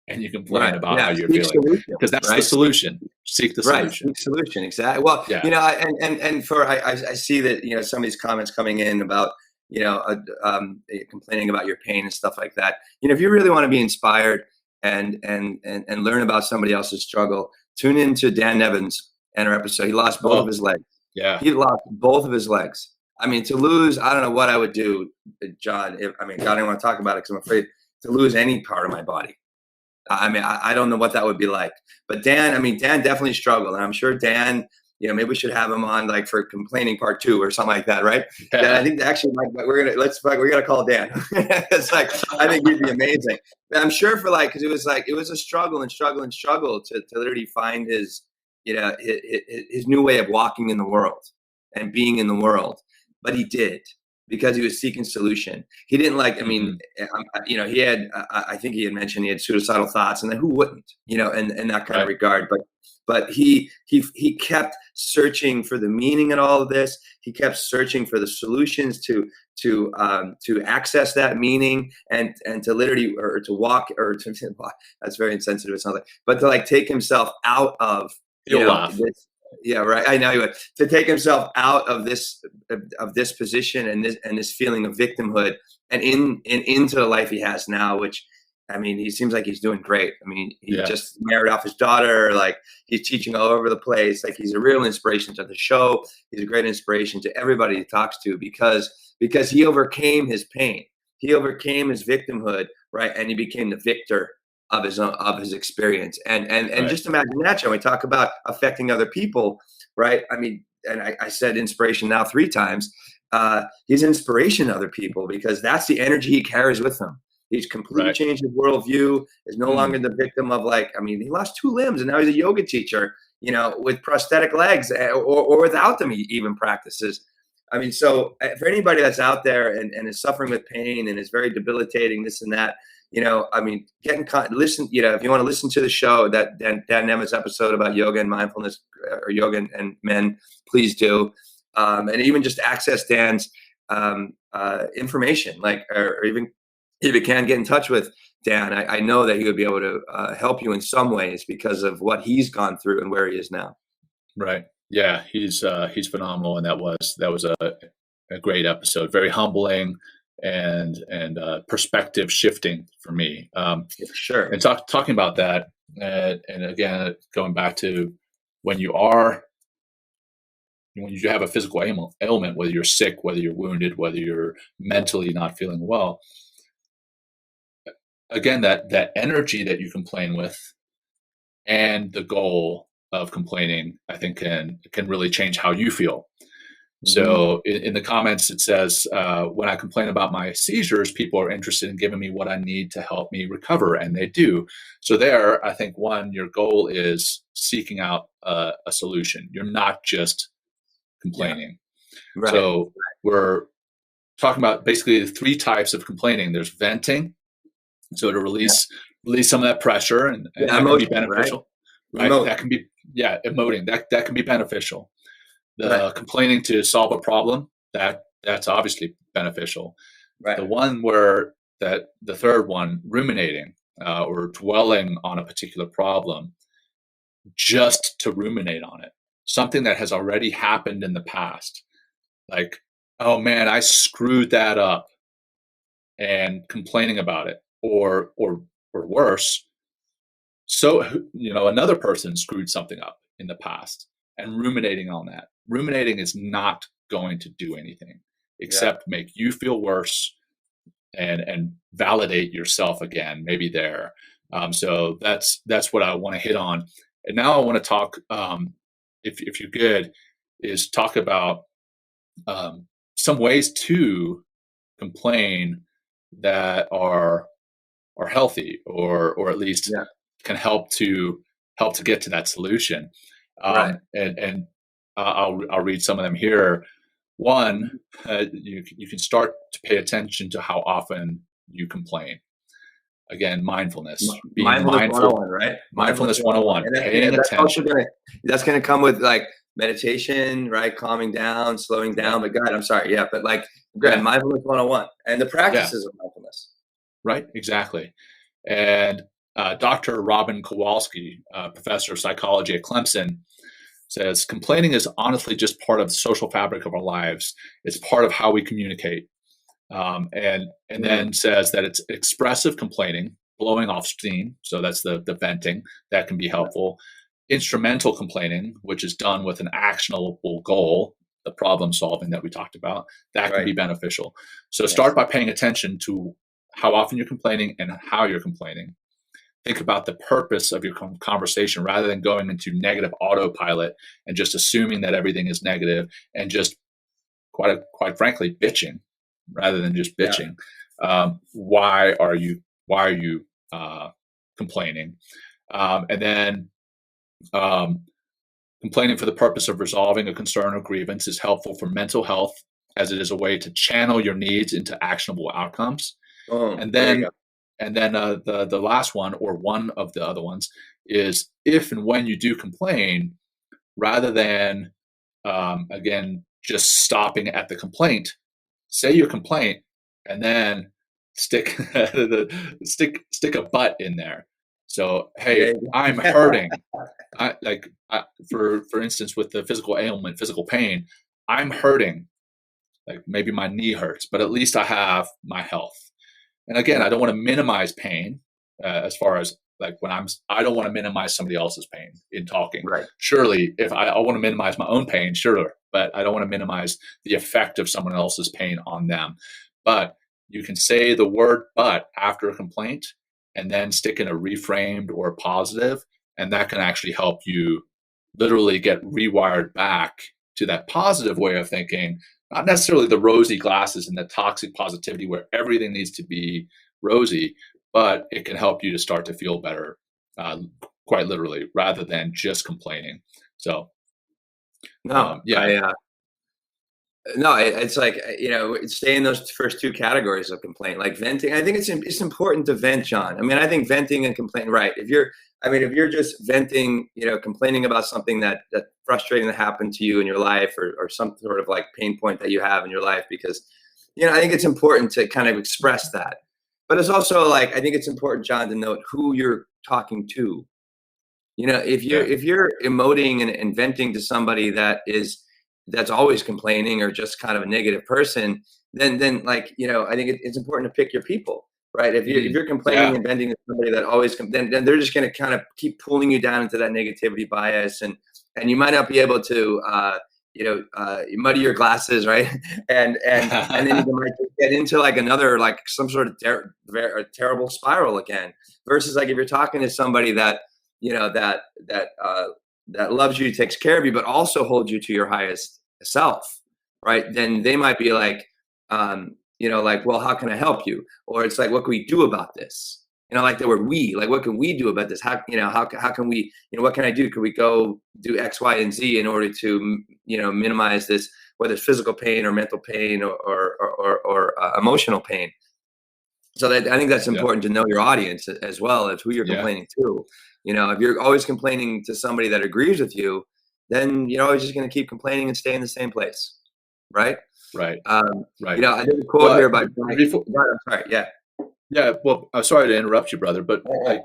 and you complain about how you're feeling, because that's the solution. Seek the solution. Seek solution. Exactly. Well, I see that, some of these comments coming in about, complaining about your pain and stuff like that. If you really want to be inspired and learn about somebody else's struggle, tune into Dan Nevins and our episode. He lost both of his legs. Yeah. He lost both of his legs. I mean, to lose, I don't know what I would do, John. God, I don't want to talk about it because I'm afraid to lose any part of my body. I mean, I don't know what that would be like. But Dan definitely struggled. And I'm sure Dan, maybe we should have him on like for complaining part 2 or something like that, right? Yeah. Dan, I think actually we're gonna call Dan. It's like, I think he'd be amazing. But I'm sure because it was a struggle to literally find his new way of walking in the world and being in the world. But he did, because he was seeking solution. He didn't he had, I think he had mentioned he had suicidal thoughts, and then who wouldn't, in that kind of regard. But he kept searching for the meaning in all of this. He kept searching for the solutions to access that meaning and to literally, or to walk, that's very insensitive. It sounds like, but to take himself out of, this. Yeah, right. I know he would, to take himself out of this position and this feeling of victimhood and into the life he has now, which, I mean, he seems like he's doing great. I mean, he just married off his daughter. Like, he's teaching all over the place. Like, he's a real inspiration to the show. He's a great inspiration to everybody he talks to, because he overcame his pain. He overcame his victimhood, right? And he became the victor of his experience. And just imagine that, Joe. We talk about affecting other people, right? I mean, and I said inspiration now 3 times. He's inspiration to other people, because that's the energy he carries with him. He's completely changed his worldview, is no longer the victim of he lost 2 limbs and now he's a yoga teacher, with prosthetic legs, or without them, he even practices. I mean, so for anybody that's out there and is suffering with pain and is very debilitating, this and that, I mean, listen, if you want to listen to the show, that Dan Nevins episode about yoga and mindfulness, or yoga and men, please do. And even just access Dan's information, or even if you can get in touch with Dan, I know that he would be able to help you in some ways because of what he's gone through and where he is now. Right. Yeah, he's phenomenal, and that was a great episode, very humbling and perspective shifting for me. Sure. And talking about that, and again, going back to when you have a physical ailment, whether you're sick, whether you're wounded, whether you're mentally not feeling well, again, that energy that you complain with and the goal of complaining, I think can really change how you feel. So in the comments, it says, when I complain about my seizures, people are interested in giving me what I need to help me recover, and they do. So there, I think, one, your goal is seeking out a solution. You're not just complaining. Yeah. Right. So we're talking about basically the three types of complaining. There's venting, so to release some of that pressure, and that can be beneficial. Right? That can be, emoting. That can be beneficial. The complaining to solve a problem, that's obviously beneficial. Right. The one the third one, ruminating, or dwelling on a particular problem just to ruminate on it, something that has already happened in the past. Like, oh man, I screwed that up, and complaining about it, or worse. So, another person screwed something up in the past, and ruminating on that. Ruminating is not going to do anything except make you feel worse and validate yourself again, maybe there. So that's what I want to hit on. And now I want to talk, if you're good, is talk about some ways to complain that are healthy, or at least can help to get to that solution. And I'll read some of them here. One, you can start to pay attention to how often you complain. Again, mindfulness. Being mindful, 101, right? Mindfulness 101. Paying attention. That's going to come with meditation, right? Calming down, slowing down. But God, I'm sorry. Yeah, but mindfulness 101 and the practices of mindfulness. Right, exactly. And Dr. Robin Kowalski, professor of psychology at Clemson, says complaining is honestly just part of the social fabric of our lives. It's part of how we communicate. And then says that it's expressive complaining, blowing off steam. So that's the venting that can be helpful. Instrumental complaining, which is done with an actionable goal, the problem solving that we talked about, that can be beneficial. So start by paying attention to how often you're complaining and how you're complaining. Think about the purpose of your conversation rather than going into negative autopilot and just assuming that everything is negative and just quite frankly bitching rather than just bitching. Why are you complaining? And then complaining for the purpose of resolving a concern or grievance is helpful for mental health, as it is a way to channel your needs into actionable outcomes. And then the last one, or one of the other ones, is if and when you do complain, rather than again just stopping at the complaint, say your complaint and then stick a but in there. So, hey, I'm hurting. For instance, with the physical ailment, physical pain, I'm hurting. Like maybe my knee hurts, but at least I have my health. And again, I don't want to minimize pain as far as I don't want to minimize somebody else's pain in talking. Right. Surely, if I want to minimize my own pain, sure, but I don't want to minimize the effect of someone else's pain on them. But you can say the word "but" after a complaint, and then stick in a reframed or positive, and that can actually help you literally get rewired back to that positive way of thinking. Not necessarily the rosy glasses and the toxic positivity where everything needs to be rosy, but it can help you to start to feel better, quite literally, rather than just complaining. So, No, it's like, stay in those first two categories of complaint, like venting. I think it's important to vent, John. I mean, I think venting and complaining, right? If you're just venting, complaining about something that frustrating that happened to you in your life, or some sort of like pain point that you have in your life, because, I think it's important to kind of express that. But it's also like, I think it's important, John, to note who you're talking to. If you're emoting and venting to somebody that's always complaining or just kind of a negative person, then like, I think it's important to pick your people, right? If you're complaining and venting to somebody that always, then they're just going to kind of keep pulling you down into that negativity bias, and you might not be able to, you muddy your glasses, right? and then you might get into like another, like some sort of terrible spiral again. Versus like if you're talking to somebody that that loves you, takes care of you, but also holds you to your highest self, right? Then they might be like, like, well, how can I help you? Or it's like, what can we do about this? Like the word "we," like, what can we do about this? How can we, what can I do? Can we go do X, Y, and Z in order to, minimize this, whether it's physical pain or mental pain or emotional pain? So I think that's important to know your audience as well as who you're complaining to. If you're always complaining to somebody that agrees with you, then you're always just going to keep complaining and stay in the same place, right? Right. Right. I did a quote here by. I'm sorry. Yeah. Yeah. Well, I'm sorry to interrupt you, brother, but like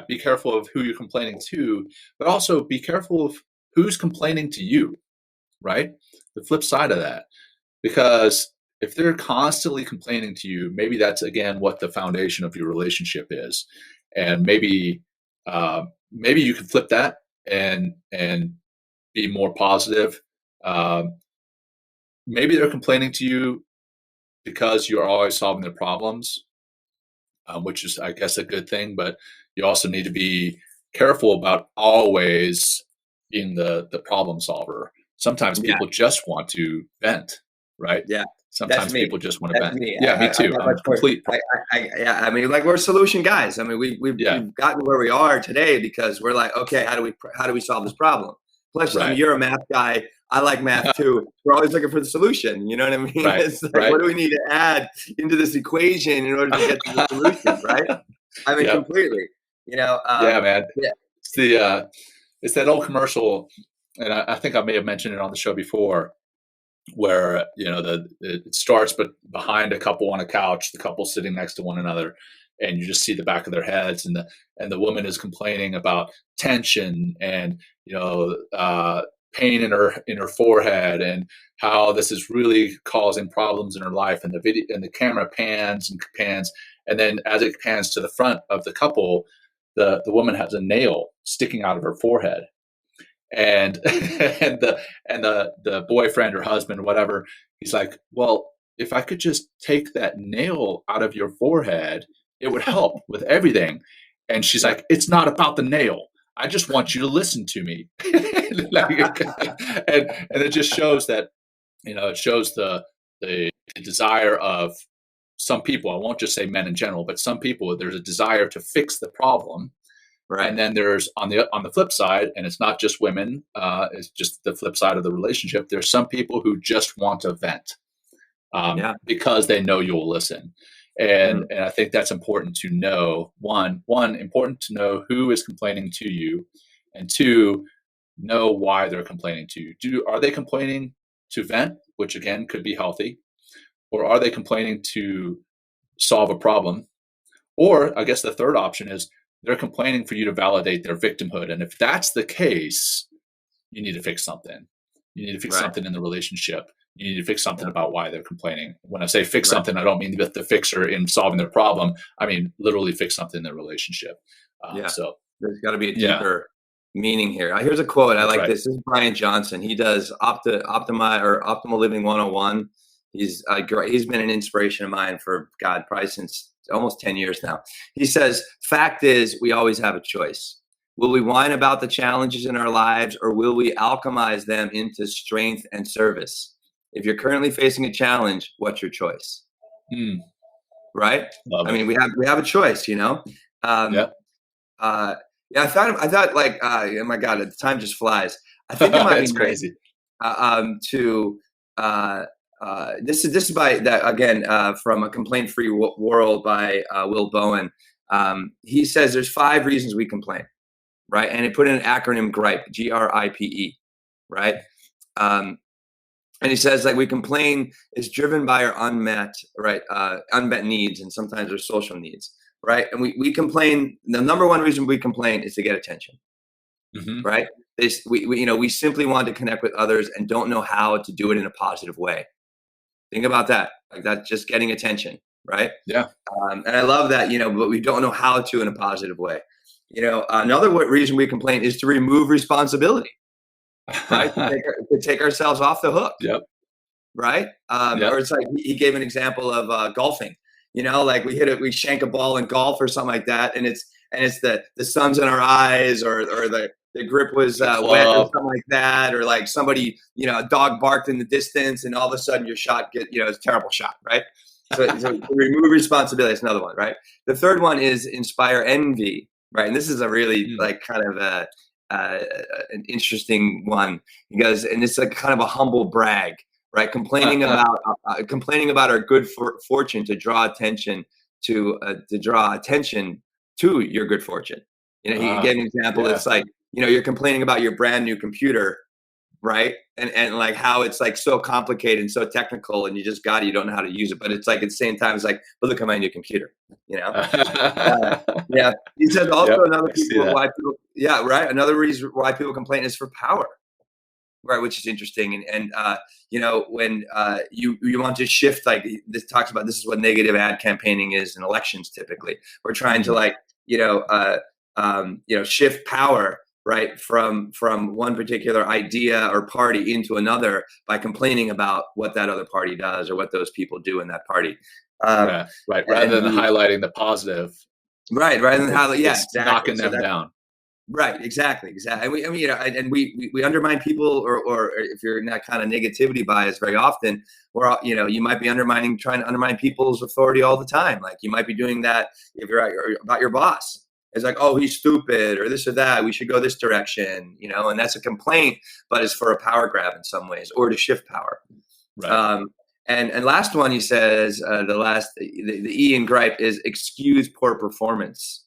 be careful of who you're complaining to, but also be careful of who's complaining to you, right? The flip side of that, because if they're constantly complaining to you, maybe that's again what the foundation of your relationship is, and maybe you can flip that and be more positive. Maybe they're complaining to you because you're always solving their problems, which is, I guess, a good thing. But you also need to be careful about always being the problem solver. Sometimes people just want to vent, right? Yeah. Sometimes people just want to vent. Me. Yeah, me too. I'm complete. I mean, like, we're solution guys. I mean, we've gotten where we are today because we're like, okay, how do we solve this problem? Plus, I mean, you're a math guy. I like math too. We're always looking for the solution. You know what I mean? Right. It's like, what do we need to add into this equation in order to get to the solution? Right? I mean, completely. Yeah, man. Yeah. It's that old commercial, and I think I may have mentioned it on the show before, where it starts but behind a couple on a couch, the couple sitting next to one another, and you just see the back of their heads, and the woman is complaining about tension and pain in her forehead, and how this is really causing problems in her life, and the camera pans, and then as it pans to the front of the couple, the woman has a nail sticking out of her forehead. And the boyfriend or husband, whatever, he's like, well, if I could just take that nail out of your forehead, it would help with everything. And she's like, it's not about the nail. I just want you to listen to me. and it just shows that, it shows the desire of some people. I won't just say men in general, but some people, there's a desire to fix the problem. Right. And then there's on the flip side, and it's not just women, it's just the flip side of the relationship. There's some people who just want to vent because they know you'll listen. And I think that's important to know. One, important to know who is complaining to you, and two, know why they're complaining to you. Are they complaining to vent, which again could be healthy, or are they complaining to solve a problem? Or I guess the third option is they're complaining for you to validate their victimhood. And if that's the case, you need to fix something. You need to fix something in the relationship. You need to fix something about why they're complaining. When I say fix something, I don't mean the fixer in solving their problem. I mean, literally fix something in their relationship. So there's got to be a deeper meaning here. Here's a quote. I like this. This is Brian Johnson. He does Optimal Living 101. He's been an inspiration of mine for probably since almost 10 years now. He says, fact is, we always have a choice. Will we whine about the challenges in our lives, or will we alchemize them into strength and service? If you're currently facing a challenge, what's your choice? Right? I mean, we have a choice, I thought like, oh my God, the time just flies. I think it might be crazy. this is by that again from A Complaint Free World by Will Bowen. He says there's 5 reasons we complain, right? And he put in an acronym GRIPE, G.R.I.P.E, right? And he says like we complain is driven by our unmet needs, and sometimes our social needs, right? And we complain. The number one reason we complain is to get attention, right? We simply want to connect with others and don't know how to do it in a positive way. Think about that. Like that's just getting attention, right? Yeah. And I love that, but we don't know how to in a positive way. Another reason we complain is to remove responsibility, right? to take ourselves off the hook. Yep. Right. Or it's like he gave an example of golfing, like we shank a ball in golf or something like that. And it's the sun's in our eyes or the grip was wet or something like that. Or like somebody, a dog barked in the distance and all of a sudden your shot it's a terrible shot. Right. So remove responsibility is another one. Right. The third one is inspire envy. Right. And this is a really like kind of an interesting one because, and it's like kind of a humble brag. Right, complaining about our good fortune to draw attention to your good fortune. He gave an example. Yeah. It's like you're complaining about your brand new computer, right? And like how it's like so complicated and so technical, and you don't know how to use it. But it's like at the same time, it's like, well, look at my new computer. Yeah. He said also another reason why people complain is for power. Right, which is interesting, and when you want to shift, like this talks about, this is what negative ad campaigning is in elections. Typically, we're trying to shift power, right, from one particular idea or party into another by complaining about what that other party does or what those people do in that party. Right, rather than highlighting the positive. Right, rather than exactly. knocking them down. Right, exactly. And we undermine people, or if you're in that kind of negativity bias, very often, or you might be trying to undermine people's authority all the time. Like you might be doing that if you're about your boss. It's like, oh, he's stupid, or this or that. We should go this direction, and that's a complaint, but it's for a power grab in some ways, or to shift power. Right. And last one, he says, the E in GRIPE is excuse poor performance.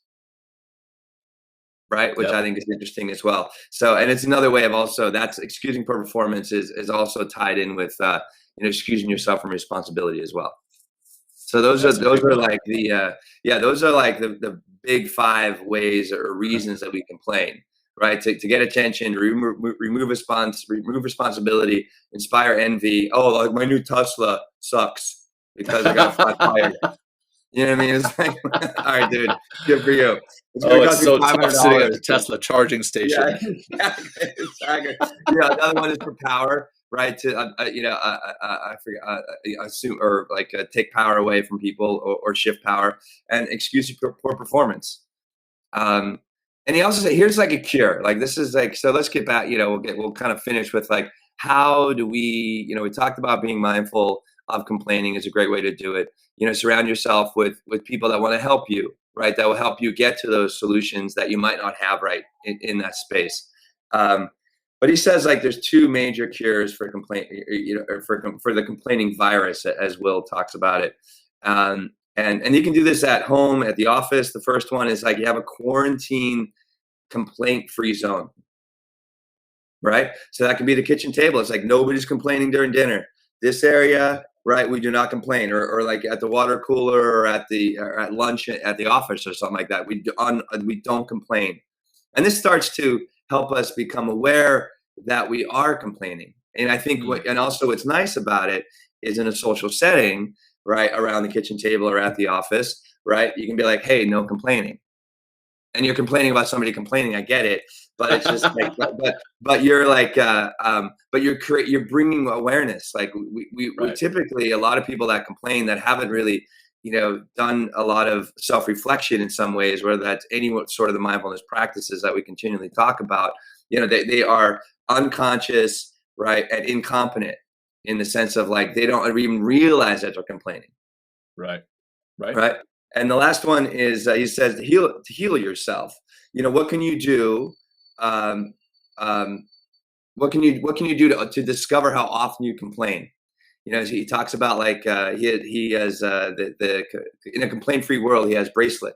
Right, which I think is interesting as well. So, and it's another way of also that's excusing poor performance is also tied in with excusing yourself from responsibility as well. So those are like the big 5 ways or reasons that we complain. Right, to get attention, remove responsibility, inspire envy. Oh, like my new Tesla sucks because I got a flat tire. You know what I mean? It's like, all right, dude, good for you. It's so tough sitting at the Tesla charging station. Yeah, exactly. Another one is for power, right? To I forget, assume or like take power away from people or shift power, and excuse poor performance. And he also said, here's like a cure. Like this is like, so let's get back. We'll kind of finish with like, how do we? We talked about being mindful of complaining is a great way to do it. Surround yourself with people that want to help you, right? That will help you get to those solutions that you might not have right in that space. But he says like there's 2 major cures for complaint, for the complaining virus, as Will talks about it. And you can do this at home, at the office. The first one is like you have a quarantine complaint-free zone, right? So that can be the kitchen table. It's like nobody's complaining during dinner. This area, right, we do not complain, or like at the water cooler or at lunch at the office or something like that. We don't complain, and this starts to help us become aware that we are complaining. And I think and also what's nice about it is in a social setting, right, around the kitchen table or at the office, right, you can be like, hey, no complaining. And you're complaining about somebody complaining. I get it, but it's just like, but you're like, but you're bringing awareness. Like we typically, a lot of people that complain that haven't really, done a lot of self-reflection in some ways, whether that's any sort of the mindfulness practices that we continually talk about, they are unconscious, right, and incompetent in the sense of like, they don't even realize that they're complaining. Right. And the last one is he says to heal yourself. What can you do? What can you do to discover how often you complain? he talks about like he has the in a complaint-free world, he has bracelet.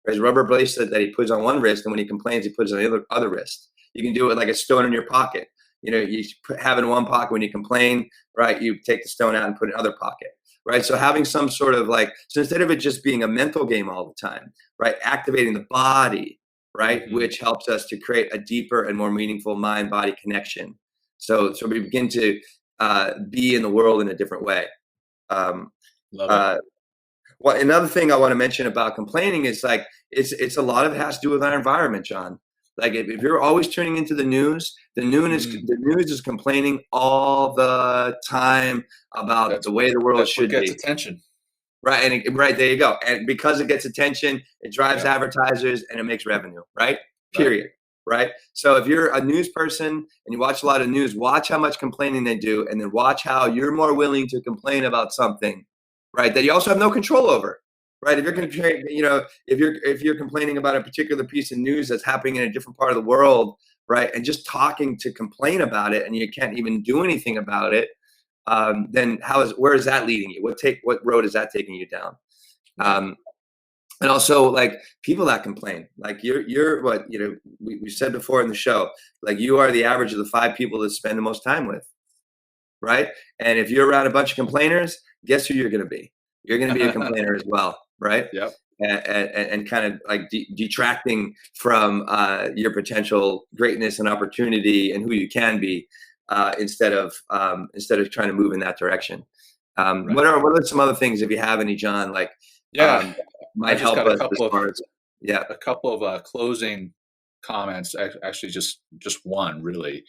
There's a rubber bracelet that he puts on one wrist, and when he complains, he puts it on the other wrist. You can do it like a stone in your pocket. You have it in one pocket when you complain, right? You take the stone out and put it in the other pocket, right? So having some sort of so instead of it just being a mental game all the time, right? Activating the body, right? Mm-hmm. Which helps us to create a deeper and more meaningful mind-body connection. So we begin to be in the world in a different way. Love it. Well, another thing I want to mention about complaining is it's a lot of it has to do with our environment, John. Like if you're always tuning into the news, the news is complaining all the time about the way the world should be. Gets attention. Right. Right. There you go. And because it gets attention, it drives advertisers and it makes revenue. Right. Period. Right. So if you're a news person and you watch a lot of news, watch how much complaining they do, and then watch how you're more willing to complain about something, right, that you also have no control over. Right. If you're comparing, if you're complaining about a particular piece of news that's happening in a different part of the world, right, and just talking to complain about it, and you can't even do anything about it, then where is that leading you? What road is that taking you down? And also, like, people that complain, like you're what we said before in the show, like you are the average of the 5 people that spend the most time with, right? And if you're around a bunch of complainers, guess who you're going to be? You're going to be a complainer as well, right? Yep. And kind of like detracting from your potential greatness and opportunity and who you can be, instead of trying to move in that direction. Right. What are some other things, if you have any, John? Like, might help us as far as a couple of closing comments. Actually, just one really.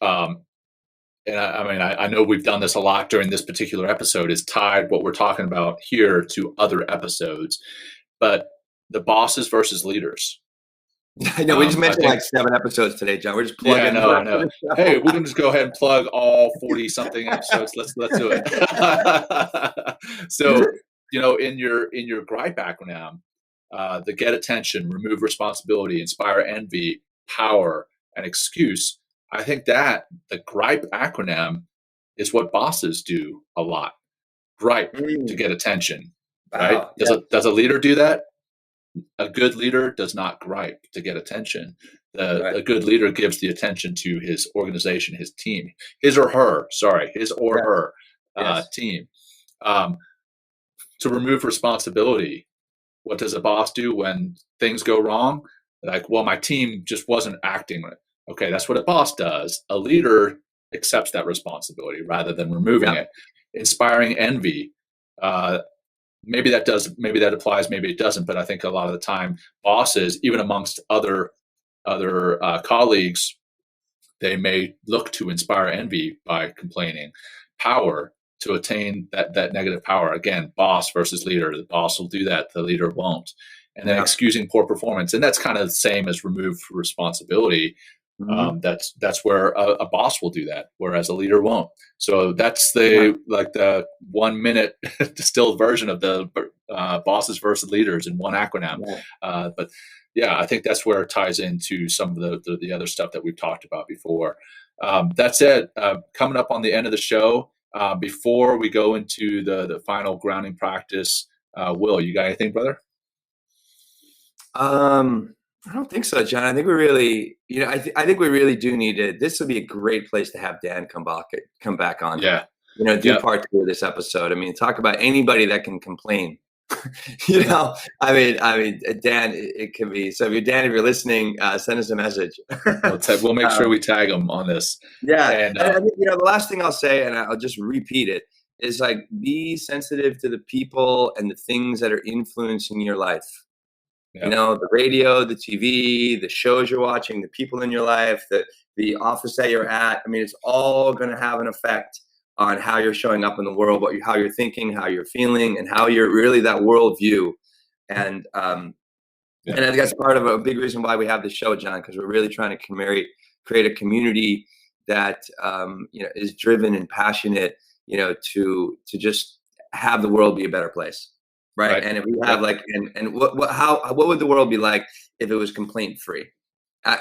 And I know we've done this a lot during this particular episode, is tied what we're talking about here to other episodes, but the bosses versus leaders. I know we just mentioned like 7 episodes today, John. We're just plugging. Yeah, I know. Hey, we can just go ahead and plug all 40 something episodes. Let's do it. So, in your G.R.I.P.E acronym, the get attention, remove responsibility, inspire envy, power, and excuse. I think that the G.R.I.P.E acronym is what bosses do a lot. G.R.I.P.E to get attention, right? Does a leader do that? A good leader does not gripe to get attention. A good leader gives the attention to his organization, his team, his or her team. To remove responsibility, what does a boss do when things go wrong? Like, well, my team just wasn't acting. Okay, that's what a boss does. A leader accepts that responsibility rather than removing it. Inspiring envy. Maybe that applies, maybe it doesn't. But I think a lot of the time, bosses, even amongst other colleagues, they may look to inspire envy by complaining. Power, to attain that negative power. Again, boss versus leader. The boss will do that, the leader won't. And then excusing poor performance, and that's kind of the same as remove responsibility. Mm-hmm. That's where a boss will do that, whereas a leader won't. So that's the 1 minute distilled version of the bosses versus leaders in one acronym. But I think that's where it ties into some of the other stuff that we've talked about before. That said, coming up on the end of the show, before we go into the final grounding practice, Will, you got anything, brother? I don't think so, John. I think we really, I think we really do need to. This would be a great place to have Dan come back on. Yeah. Do part 2 of this episode. I mean, talk about anybody that can complain. I mean, Dan, it can be. So if you're listening, send us a message. We'll make sure we tag them on this. Yeah. And I think, the last thing I'll say, and I'll just repeat it, is like, be sensitive to the people and the things that are influencing your life. Yep. The radio, the TV, the shows you're watching, the people in your life, the office that you're at. I mean, it's all going to have an effect on how you're showing up in the world, how you're thinking, how you're feeling, and how you're really that worldview. And and I think that's part of a big reason why we have this show, John, because we're really trying to create a community that is driven and passionate, to just have the world be a better place. Right. And if we have what would the world be like if it was complaint free,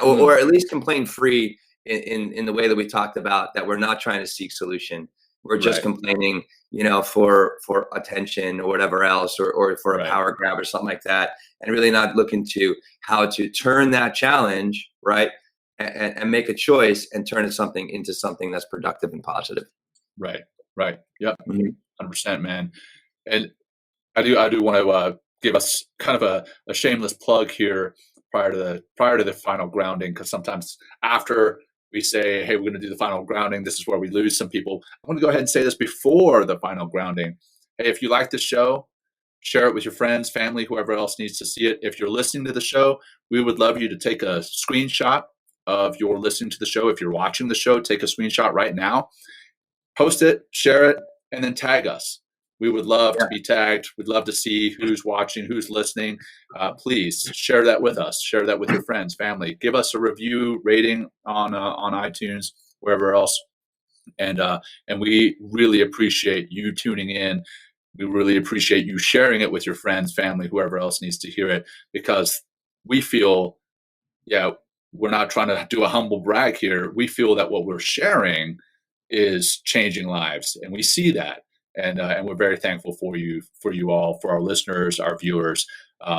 or at least complaint free in the way that we talked about, that we're not trying to seek solution, We're just Right. complaining, for attention or whatever else, or for a Right. power grab or something like that, and really not looking to how to turn that challenge, right, and make a choice and turn it into something that's productive and positive. Right. Right. Yep. Mhm. 100%, man. And I do want to give us kind of a shameless plug here prior to the final grounding, because sometimes after we say, hey, we're going to do the final grounding, this is where we lose some people. I want to go ahead and say this before the final grounding. Hey, if you like the show, share it with your friends, family, whoever else needs to see it. If you're listening to the show, we would love you to take a screenshot of your listening to the show. If you're watching the show, take a screenshot right now, post it, share it, and then tag us. We would love to be tagged. We'd love to see who's watching, who's listening. Please share that with us. Share that with your friends, family. Give us a review, rating on iTunes, wherever else. And we really appreciate you tuning in. We really appreciate you sharing it with your friends, family, whoever else needs to hear it, because we feel, we're not trying to do a humble brag here. We feel that what we're sharing is changing lives, and we see that, and we're very thankful for you all, for our listeners, our viewers.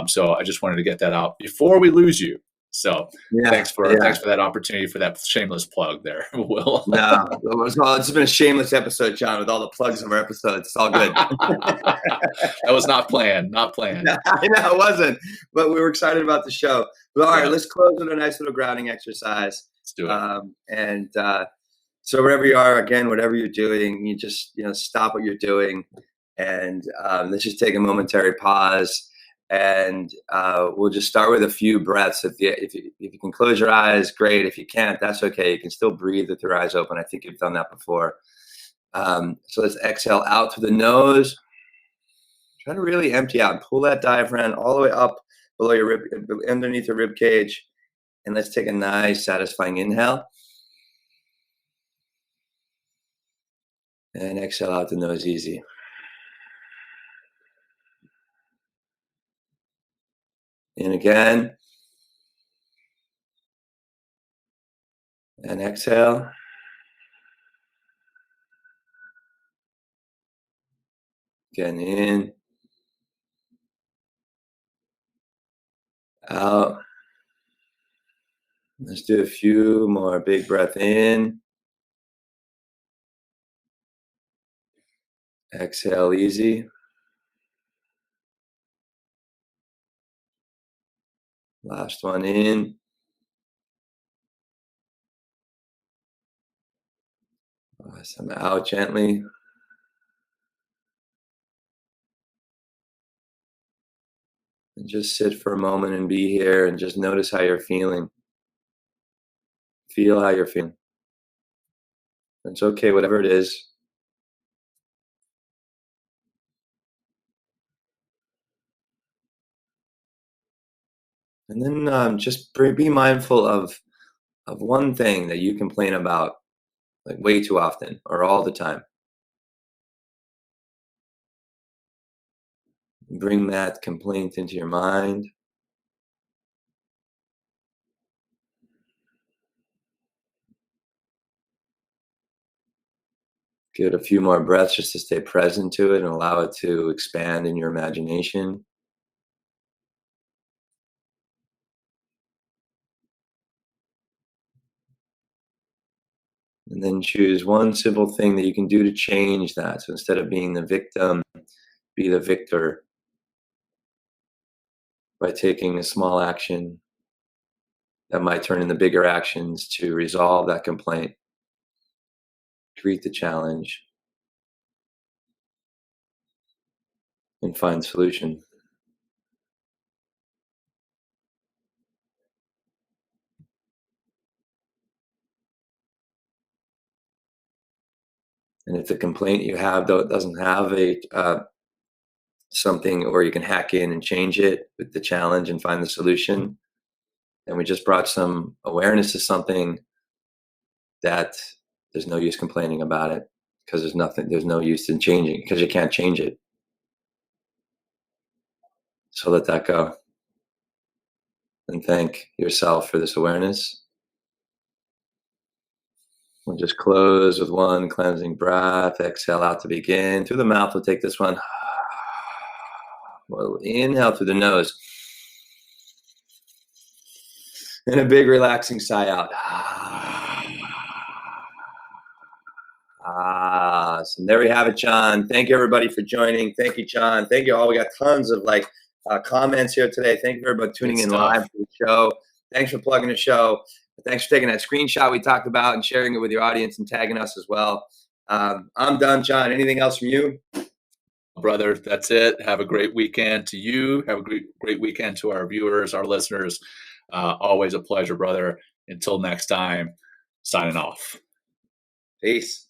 So I just wanted to get that out before we lose you. So thanks for that opportunity, for that shameless plug there, Will. No, it's been a shameless episode, John, with all the plugs of our episodes. It's all good. That was not planned. Not planned. No, it wasn't. But we were excited about the show. But all right, let's close with a nice little grounding exercise. Let's do it. So wherever you are, again, whatever you're doing, you just stop what you're doing, and let's just take a momentary pause. And we'll just start with a few breaths. If you can close your eyes, great. If you can't, that's okay. You can still breathe with your eyes open. I think you've done that before. So let's exhale out through the nose. Try to really empty out and pull that diaphragm all the way up below your underneath your rib cage. And let's take a nice, satisfying inhale. And exhale out the nose easy. In again. And exhale. Again, in. Out. Let's do a few more. Big breath in. Exhale easy. Last one in. Some out gently. And just sit for a moment and be here and just notice how you're feeling. Feel how you're feeling. It's okay, whatever it is. And then just be mindful of one thing that you complain about, like way too often or all the time. Bring that complaint into your mind. Give it a few more breaths just to stay present to it and allow it to expand in your imagination. And then choose one simple thing that you can do to change that. So instead of being the victim, be the victor by taking a small action that might turn into bigger actions to resolve that complaint, treat the challenge, and find solution. And if the complaint you have doesn't have a something where you can hack in and change it with the challenge and find the solution, then we just brought some awareness to something that there's no use complaining about it, because there's no use in changing, because you can't change it. So let that go. And thank yourself for this awareness. We'll just close with one cleansing breath. Exhale out to begin. Through the mouth, we'll take this one. We'll inhale through the nose. And a big relaxing sigh out. So there we have it, John. Thank you, everybody, for joining. Thank you, John. Thank you all. We got tons of comments here today. Thank you, everybody, tuning in live to the show. Thanks for plugging the show. Thanks for taking that screenshot we talked about and sharing it with your audience and tagging us as well. I'm done, John. Anything else from you? Brother, that's it. Have a great weekend to you. Have a great weekend to our viewers, our listeners. Always a pleasure, brother. Until next time, signing off. Peace.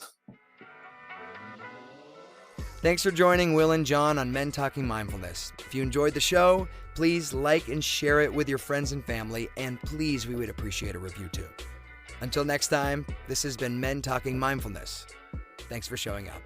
Thanks for joining Will and John on Men Talking Mindfulness. If you enjoyed the show, please like and share it with your friends and family, and please, we would appreciate a review too. Until next time, this has been Men Talking Mindfulness. Thanks for showing up.